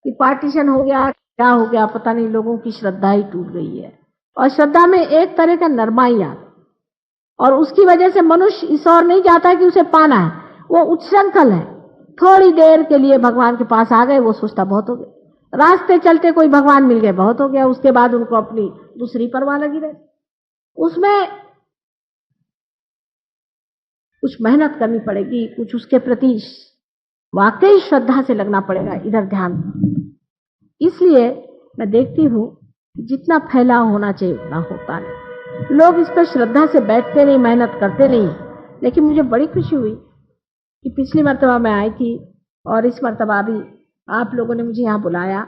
[SPEAKER 3] कि पार्टीशन हो गया क्या हो गया, पता नहीं, लोगों की श्रद्धा ही टूट गई है। और श्रद्धा में एक तरह का नरमाई आता, और उसकी वजह से मनुष्य इस ओर नहीं जाता है कि उसे पाना है, वो उच्छृंखल है। थोड़ी देर के लिए भगवान के पास आ गए, वो सोचता बहुत हो गया, रास्ते चलते कोई भगवान मिल गए बहुत हो गया, उसके बाद उनको अपनी दूसरी परवाह लगी रहे। उसमें कुछ मेहनत करनी पड़ेगी, कुछ उसके प्रति वाकई श्रद्धा से लगना पड़ेगा, इधर ध्यान। इसलिए मैं देखती हूँ जितना फैलाव होना चाहिए उतना होता नहीं, लोग इस पर श्रद्धा से बैठते नहीं, मेहनत करते नहीं। लेकिन मुझे बड़ी खुशी हुई कि पिछली मर्तबा मैं आई थी और इस मर्तबा भी आप लोगों ने मुझे यहाँ बुलाया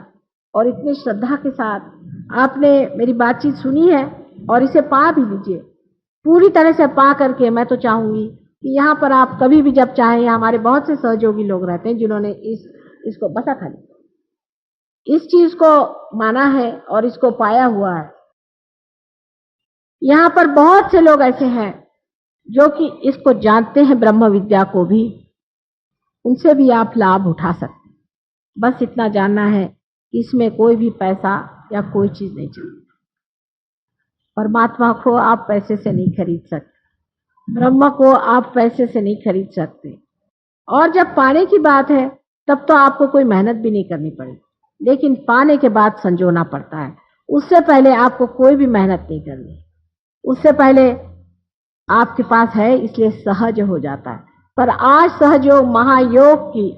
[SPEAKER 3] और इतनी श्रद्धा के साथ आपने मेरी बातचीत सुनी है और इसे पा भी लीजिए पूरी तरह से। पा करके मैं तो चाहूंगी कि यहाँ पर आप कभी भी जब चाहें, हमारे बहुत से सहयोगी लोग रहते हैं जिन्होंने इसको बता खाली इस चीज को माना है और इसको पाया हुआ है। यहाँ पर बहुत से लोग ऐसे हैं जो कि इसको जानते हैं, ब्रह्म विद्या को भी, उनसे भी आप लाभ उठा सकते। बस इतना जानना है कि इसमें कोई भी पैसा या कोई चीज नहीं चाहिए। परमात्मा को आप पैसे से नहीं खरीद सकते, ब्रह्म को आप पैसे से नहीं खरीद सकते। और जब पाने की बात है तब तो आपको कोई मेहनत भी नहीं करनी पड़ेगी, लेकिन पाने के बाद संजोना पड़ता है। उससे पहले आपको कोई भी मेहनत नहीं करनी, उससे पहले आपके पास है, इसलिए सहज हो जाता है। पर आज सहयोग महायोग की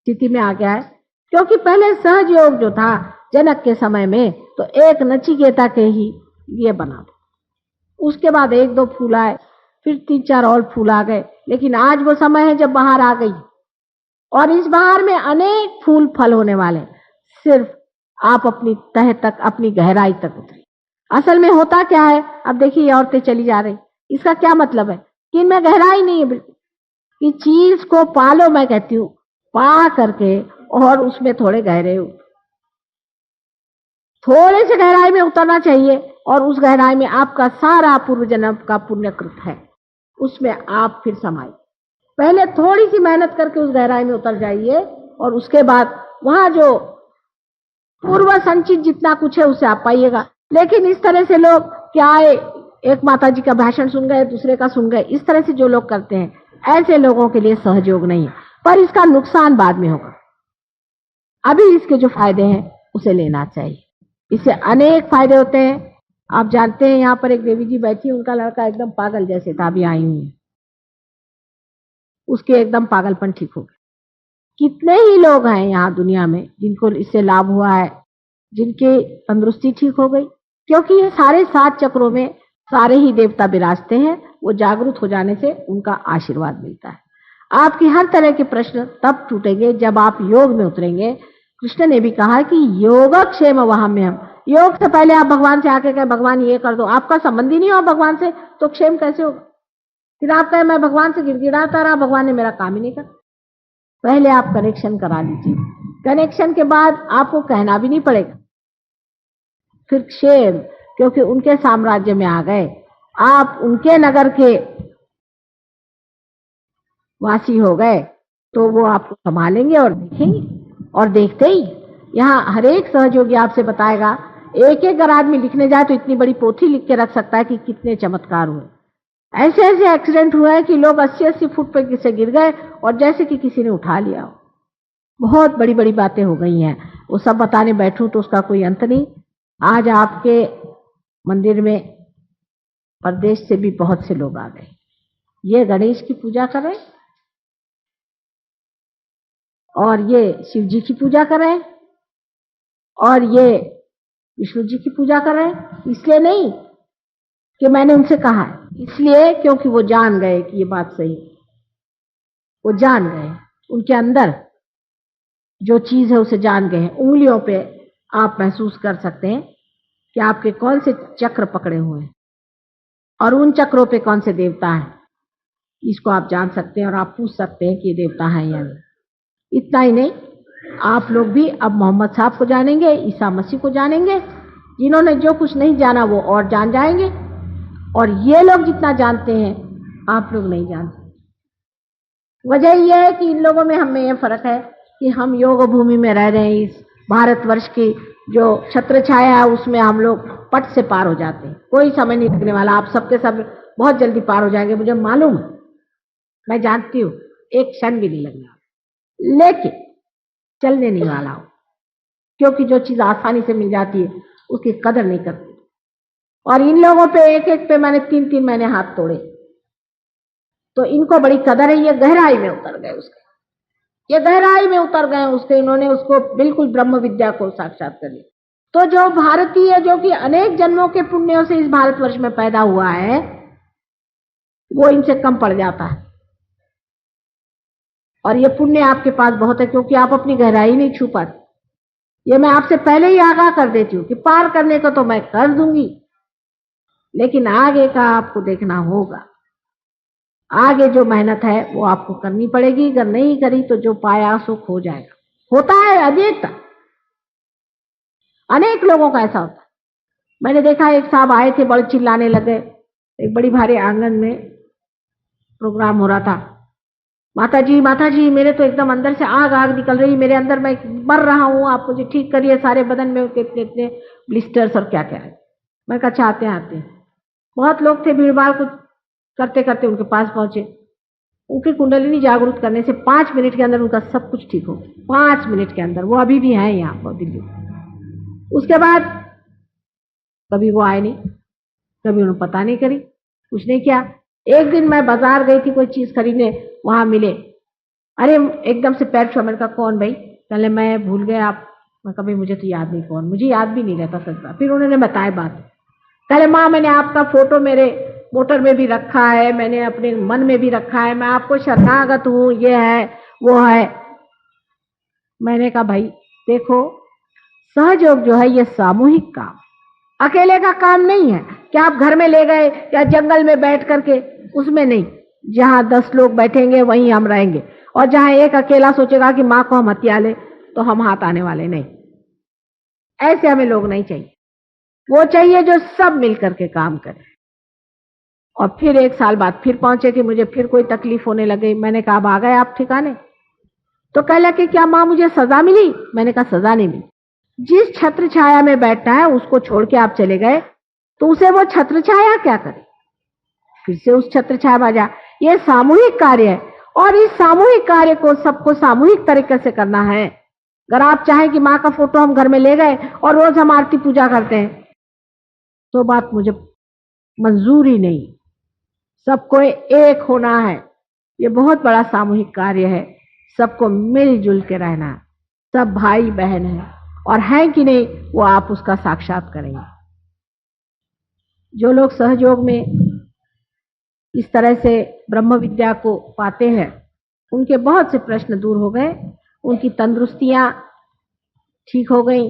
[SPEAKER 3] स्थिति में आ गया है, क्योंकि पहले सहज योग जो था जनक के समय में तो एक नचिकेता के ही लिए बना था। उसके बाद 1-2 फूल आए, फिर 3-4 और फूल आ गए। लेकिन आज वो समय है जब बहार आ गई और इस बहार में अनेक फूल फल होने वाले। सिर्फ आप अपनी तह तक, अपनी गहराई तक उतरे। असल में होता क्या है, अब देखिए ये औरतें चली जा रही, इसका क्या मतलब है कि इनमें गहराई नहीं है बिल्कुल। कि चीज को पालो, मैं कहती हूँ, पा करके और उसमें थोड़े गहरे थोड़े से गहराई में उतरना चाहिए। और उस गहराई में आपका सारा पूर्व जन्म का पुण्यकृत है, उसमें आप फिर समाइए। पहले थोड़ी सी मेहनत करके उस गहराई में उतर जाइए और उसके बाद वहां जो पूर्व संचित जितना कुछ है उसे आप पाइएगा। लेकिन इस तरह से लोग क्या है, एक माता जी का भाषण सुन गए, दूसरे का सुन गए, इस तरह से जो लोग करते हैं, ऐसे लोगों के लिए सहयोग नहीं है। पर इसका नुकसान बाद में होगा। अभी इसके जो फायदे हैं उसे लेना चाहिए। इससे अनेक फायदे होते हैं। आप जानते हैं, यहाँ पर एक देवी जी बैठी, उनका लड़का एकदम पागल जैसे था, अभी आई हुई है, उसके एकदम पागलपन ठीक हो गया। कितने ही लोग हैं यहाँ दुनिया में जिनको इससे लाभ हुआ है, जिनकी तंदुरुस्ती ठीक हो गई। क्योंकि ये सारे 7 चक्रों में सारे ही देवता विराजते हैं। वो जागरूक हो जाने से उनका आशीर्वाद मिलता है। आपकी हर तरह के प्रश्न तब टूटेंगे जब आप योग में उतरेंगे। कृष्ण ने भी कहा कि योगक्षेम वहाम्यहम्। योग से पहले आप भगवान से आके कहे भगवान ये कर दो, आपका संबंध ही नहीं हो भगवान से, तो क्षेम कैसे होगा? फिर आप कहे मैं भगवान से गिड़गिड़ाता रहा, भगवान ने मेरा काम ही नहीं करा। पहले आप कनेक्शन करा लीजिए, कनेक्शन के बाद आपको कहना भी नहीं पड़ेगा। फिर क्षेम, क्योंकि उनके साम्राज्य में आ गए, आप उनके नगर के वासी हो गए, तो वो आपको संभालेंगे और देखेंगे। और देखते ही यहाँ हर एक सहयोगी आपसे बताएगा। एक एक अगर आदमी लिखने जाए तो इतनी बड़ी पोथी लिख के रख सकता है कि कितने चमत्कार हुए। ऐसे ऐसे एक्सीडेंट हुए हैं कि लोग 80-80 फुट पे से गिर गए और जैसे कि किसी ने उठा लिया हो। बहुत बड़ी बड़ी बातें हो गई हैं, वो सब बताने बैठूं तो उसका कोई अंत नहीं। आज आपके मंदिर में प्रदेश से भी बहुत से लोग आ गए। ये गणेश की पूजा करें और ये शिव जी की पूजा करें और ये विष्णु जी की पूजा करें। इसलिए नहीं कि मैंने उनसे कहा है, इसलिए क्योंकि वो जान गए कि ये बात सही है। वो जान गए, उनके अंदर जो चीज है उसे जान गए हैं। उंगलियों पे आप महसूस कर सकते हैं कि आपके कौन से चक्र पकड़े हुए हैं और उन चक्रों पे कौन से देवता हैं। इसको आप जान सकते हैं और आप पूछ सकते हैं कि ये देवता हैं या नहीं। इतना ही नहीं, आप लोग भी अब मोहम्मद साहब को जानेंगे, ईसा मसीह को जानेंगे। जिन्होंने जो कुछ नहीं जाना वो और जान जाएंगे, और ये लोग जितना जानते हैं आप लोग नहीं जानते। वजह यह है कि इन लोगों में हमें यह फर्क है कि हम योग भूमि में रह रहे हैं। इस भारतवर्ष की जो छत्र छाया है उसमें हम लोग पट से पार हो जाते हैं, कोई समय नहीं लगने वाला। आप सबके सब बहुत जल्दी पार हो जाएंगे, मुझे मालूम है, मैं जानती हूँ, एक क्षण भी नहीं लगना। लेकिन चलने नहीं वाला हो, क्योंकि जो चीज आसानी से मिल जाती है उसकी कदर नहीं करती। और इन लोगों पे एक एक पे मैंने 3-3 महीने हाथ तोड़े, तो इनको बड़ी कदर है। ये गहराई में उतर गए उसके, ये गहराई में उतर गए उसके, इन्होंने उसको बिल्कुल ब्रह्म विद्या को साक्षात कर लिया। तो जो भारतीय, जो कि अनेक जन्मों के पुण्यों से इस भारतवर्ष में पैदा हुआ है, वो इनसे कम पड़ जाता है। और ये पुण्य आपके पास बहुत है, क्योंकि आप अपनी गहराई नहीं छू पाते। ये मैं आपसे पहले ही आगाह कर देती हूँ कि पार करने को तो मैं कर दूंगी, लेकिन आगे का आपको देखना होगा। आगे जो मेहनत है वो आपको करनी पड़ेगी। अगर नहीं करी तो जो पाया सो खो जाएगा। होता है अनेक, अनेक लोगों का ऐसा होता है। मैंने देखा एक साहब आए थे, बड़े चिल्लाने लगे, एक बड़ी भारी आंगन में प्रोग्राम हो रहा था। माता जी मेरे तो एकदम अंदर से आग आग निकल रही, मेरे अंदर मैं मर रहा हूँ, आप मुझे ठीक करिए। सारे बदन में इतने इतने ब्लिस्टर्स और क्या क्या है। मैं कहा अच्छा आते हैं। बहुत लोग थे, भीड़ भाड़, कुछ करते करते उनके पास पहुंचे। उनकी कुंडलिनी जागरूक करने से 5 मिनट के अंदर उनका सब कुछ ठीक हो गया। 5 मिनट के अंदर। वो अभी भी हैं यहाँ पर दिल्ली। उसके बाद कभी वो आए नहीं, कभी उन्होंने पता नहीं करी, कुछ नहीं किया। एक दिन मैं बाजार गई थी कोई चीज खरीदने, वहां मिले। अरे एकदम से पैर छुआ। मैंने कहा कौन भाई? कहले मैं भूल गए, आप मैं कभी मुझे तो याद नहीं कौन, मुझे याद भी नहीं रहता सच बात। फिर उन्होंने बताया बात, कहे माँ मैंने आपका फोटो मेरे मोटर में भी रखा है, मैंने अपने मन में भी रखा है, मैं आपको शरणागत हूँ, ये है वो है। मैंने कहा भाई देखो, सहयोग जो है ये सामूहिक काम, अकेले का काम नहीं है कि आप घर में ले गए या जंगल में बैठ करके, उसमें नहीं। जहां 10 लोग बैठेंगे वहीं हम रहेंगे, और जहां एक अकेला सोचेगा कि माँ को हम हत्या ले तो हम हाथ आने वाले नहीं। ऐसे हमें लोग नहीं चाहिए, वो चाहिए जो सब मिलकर के काम करे। और फिर 1 साल बाद फिर पहुंचे कि मुझे फिर कोई तकलीफ होने लगी। मैंने कहा अब आ गए आप ठिकाने? तो कह लगे क्या माँ मुझे सजा मिली? मैंने कहा सजा नहीं मिली, जिस छत्र छाया में बैठना है उसको छोड़ के आप चले गए तो उसे वो छत्र छाया क्या करे, फिर से उस छत्र छाया में जा। ये सामूहिक कार्य है, और इस सामूहिक कार्य को सबको सामूहिक तरीके से करना है। अगर आप चाहें कि माँ का फोटो हम घर में ले गए और रोज हम आरती पूजा करते हैं तो बात मुझे मंजूर ही नहीं। सबको एक होना है, ये बहुत बड़ा सामूहिक कार्य है। सबको मिलजुल के रहना है, सब भाई बहन है, और है कि नहीं वो आप उसका साक्षात करेंगे। जो लोग सहयोग में इस तरह से ब्रह्म विद्या को पाते हैं उनके बहुत से प्रश्न दूर हो गए, उनकी तंदुरुस्तियां ठीक हो गई,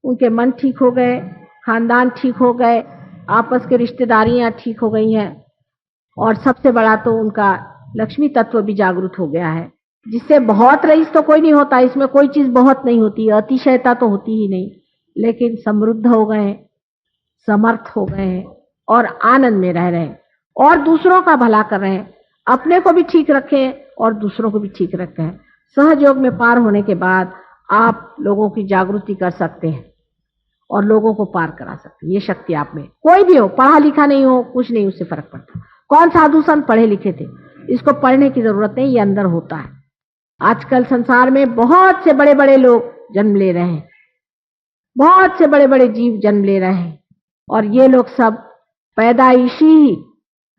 [SPEAKER 3] उनके मन ठीक हो गए, खानदान ठीक हो गए, आपस के रिश्तेदारियां ठीक हो गई हैं, और सबसे बड़ा तो उनका लक्ष्मी तत्व भी जागृत हो गया है, जिससे बहुत रईस तो कोई नहीं होता। इसमें कोई चीज बहुत नहीं होती, अतिशयता तो होती ही नहीं, लेकिन समृद्ध हो गए, समर्थ हो गए हैं और आनंद में रह रहे हैं और दूसरों का भला कर रहे हैं। अपने को भी ठीक रखें और दूसरों को भी ठीक रखें। सहयोग में पार होने के बाद आप लोगों की जागृति कर सकते हैं और लोगों को पार करा सकते हैं। ये शक्ति आप में, कोई भी हो, पढ़ा लिखा नहीं हो, कुछ नहीं, उससे फर्क पड़ता। कौन साधु संत पढ़े लिखे थे, इसको पढ़ने की जरूरत नहीं, ये अंदर होता है। आजकल संसार में बहुत से बड़े बड़े लोग जन्म ले रहे हैं, बहुत से बड़े बड़े जीव जन्म ले रहे हैं, और ये लोग सब पैदाइशी ही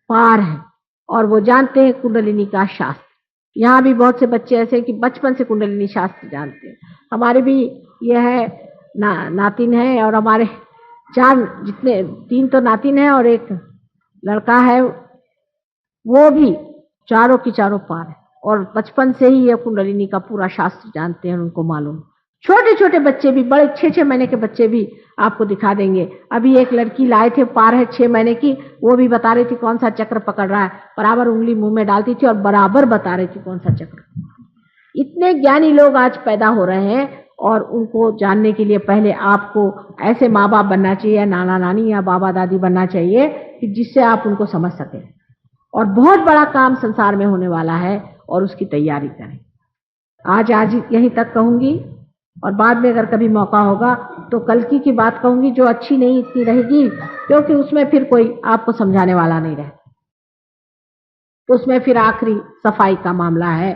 [SPEAKER 3] पार हैं और वो जानते हैं कुंडलिनी का शास्त्र। यहाँ भी बहुत से बच्चे ऐसे हैं कि बचपन से कुंडलिनी शास्त्र जानते हैं। हमारे भी ये है नातिन है, और हमारे 3 तो नातिन है और एक लड़का है, वो भी चारों की चारों पार है और बचपन से ही ये कुंडलिनी का पूरा शास्त्र जानते हैं, उनको मालूम। छोटे छोटे बच्चे भी, बड़े 6-6 महीने के बच्चे भी आपको दिखा देंगे। अभी एक लड़की लाए थे, पार है 6 महीने की, वो भी बता रही थी कौन सा चक्र पकड़ रहा है, बराबर उंगली मुंह में डालती थी और बराबर बता रही थी कौन सा चक्र। इतने ज्ञानी लोग आज पैदा हो रहे हैं, और उनको जानने के लिए पहले आपको ऐसे माँ बाप बनना चाहिए, नाना नानी या बाबा दादी बनना चाहिए कि जिससे आप उनको समझ सकें। और बहुत बड़ा काम संसार में होने वाला है और उसकी तैयारी करें। आज यहीं तक कहूंगी, और बाद में अगर कभी मौका होगा तो कल्कि की बात कहूंगी, जो अच्छी नहीं इतनी रहेगी, क्योंकि उसमें फिर कोई आपको समझाने वाला नहीं रहे। तो उसमें फिर आखिरी सफाई का मामला है,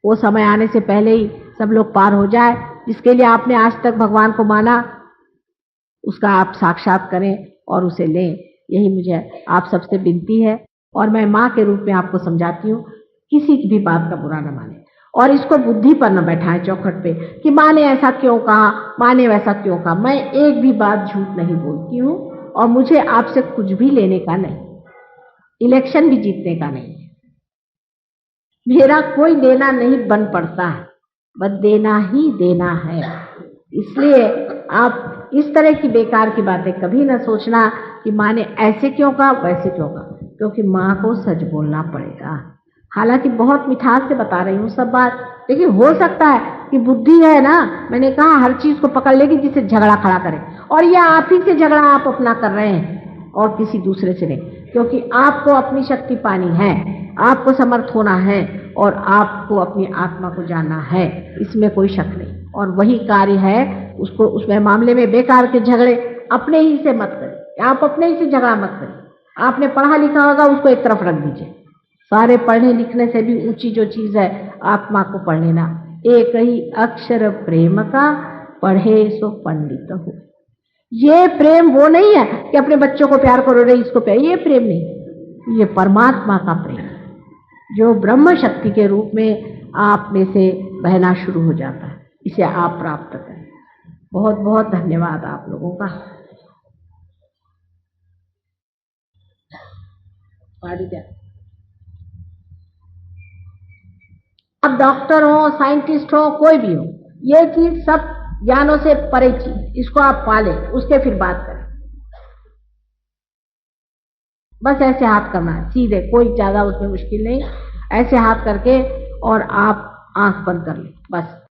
[SPEAKER 3] वो समय आने से पहले ही सब लोग पार हो जाए। जिसके लिए आपने आज तक भगवान को माना, उसका आप साक्षात करें और उसे लें। यही मुझे आप सबसे विनती है, और मैं माँ के रूप में आपको समझाती हूँ, किसी की भी बात का बुरा न माने, और इसको बुद्धि पर न बैठाएं चौखट पे कि माँ ने ऐसा क्यों कहा, माँ ने वैसा क्यों कहा। मैं एक भी बात झूठ नहीं बोलती हूँ, और मुझे आपसे कुछ भी लेने का नहीं, इलेक्शन भी जीतने का नहीं। मेरा कोई देना नहीं बन पड़ता है, बस देना ही देना है। इसलिए आप इस तरह की बेकार की बातें कभी ना सोचना कि माँ ने ऐसे क्यों कहा, वैसे क्यों कहा, क्योंकि माँ को सच बोलना पड़ेगा। हालांकि बहुत मिठास से बता रही हूँ सब बात, लेकिन हो सकता है कि बुद्धि है ना, मैंने कहा हर चीज को पकड़ लेगी जिससे झगड़ा खड़ा करे, और यह आप ही से झगड़ा आप अपना कर रहे हैं और किसी दूसरे से नहीं। क्योंकि आपको अपनी शक्ति पानी है, आपको समर्थ होना है, और आपको अपनी आत्मा को जानना है, इसमें कोई शक नहीं। और वही कार्य है, उसको उसमें मामले में बेकार के झगड़े अपने ही से मत करें, आप अपने ही से झगड़ा मत करें। आपने पढ़ा लिखा होगा, उसको एक तरफ रख दीजिए। सारे पढ़ने लिखने से भी ऊंची जो चीज है, आत्मा को पढ़ लेना। एक ही अक्षर प्रेम का, पढ़े सो पंडित हो। ये प्रेम वो नहीं है कि अपने बच्चों को प्यार करो रे इसको प्यार, ये प्रेम नहीं, ये परमात्मा का प्रेम जो ब्रह्म शक्ति के रूप में आप में से बहना शुरू हो जाता है, इसे आप प्राप्त करें। बहुत बहुत धन्यवाद आप लोगों का। आप डॉक्टर हो, साइंटिस्ट हो, कोई भी हो, ये चीज सब ज्ञानों से परे चीज, इसको आप पालें, उसके फिर बात करें। बस ऐसे हाथ करना है सीधे, कोई ज्यादा उसमें मुश्किल नहीं, ऐसे हाथ करके और आप आंख बंद कर लें बस।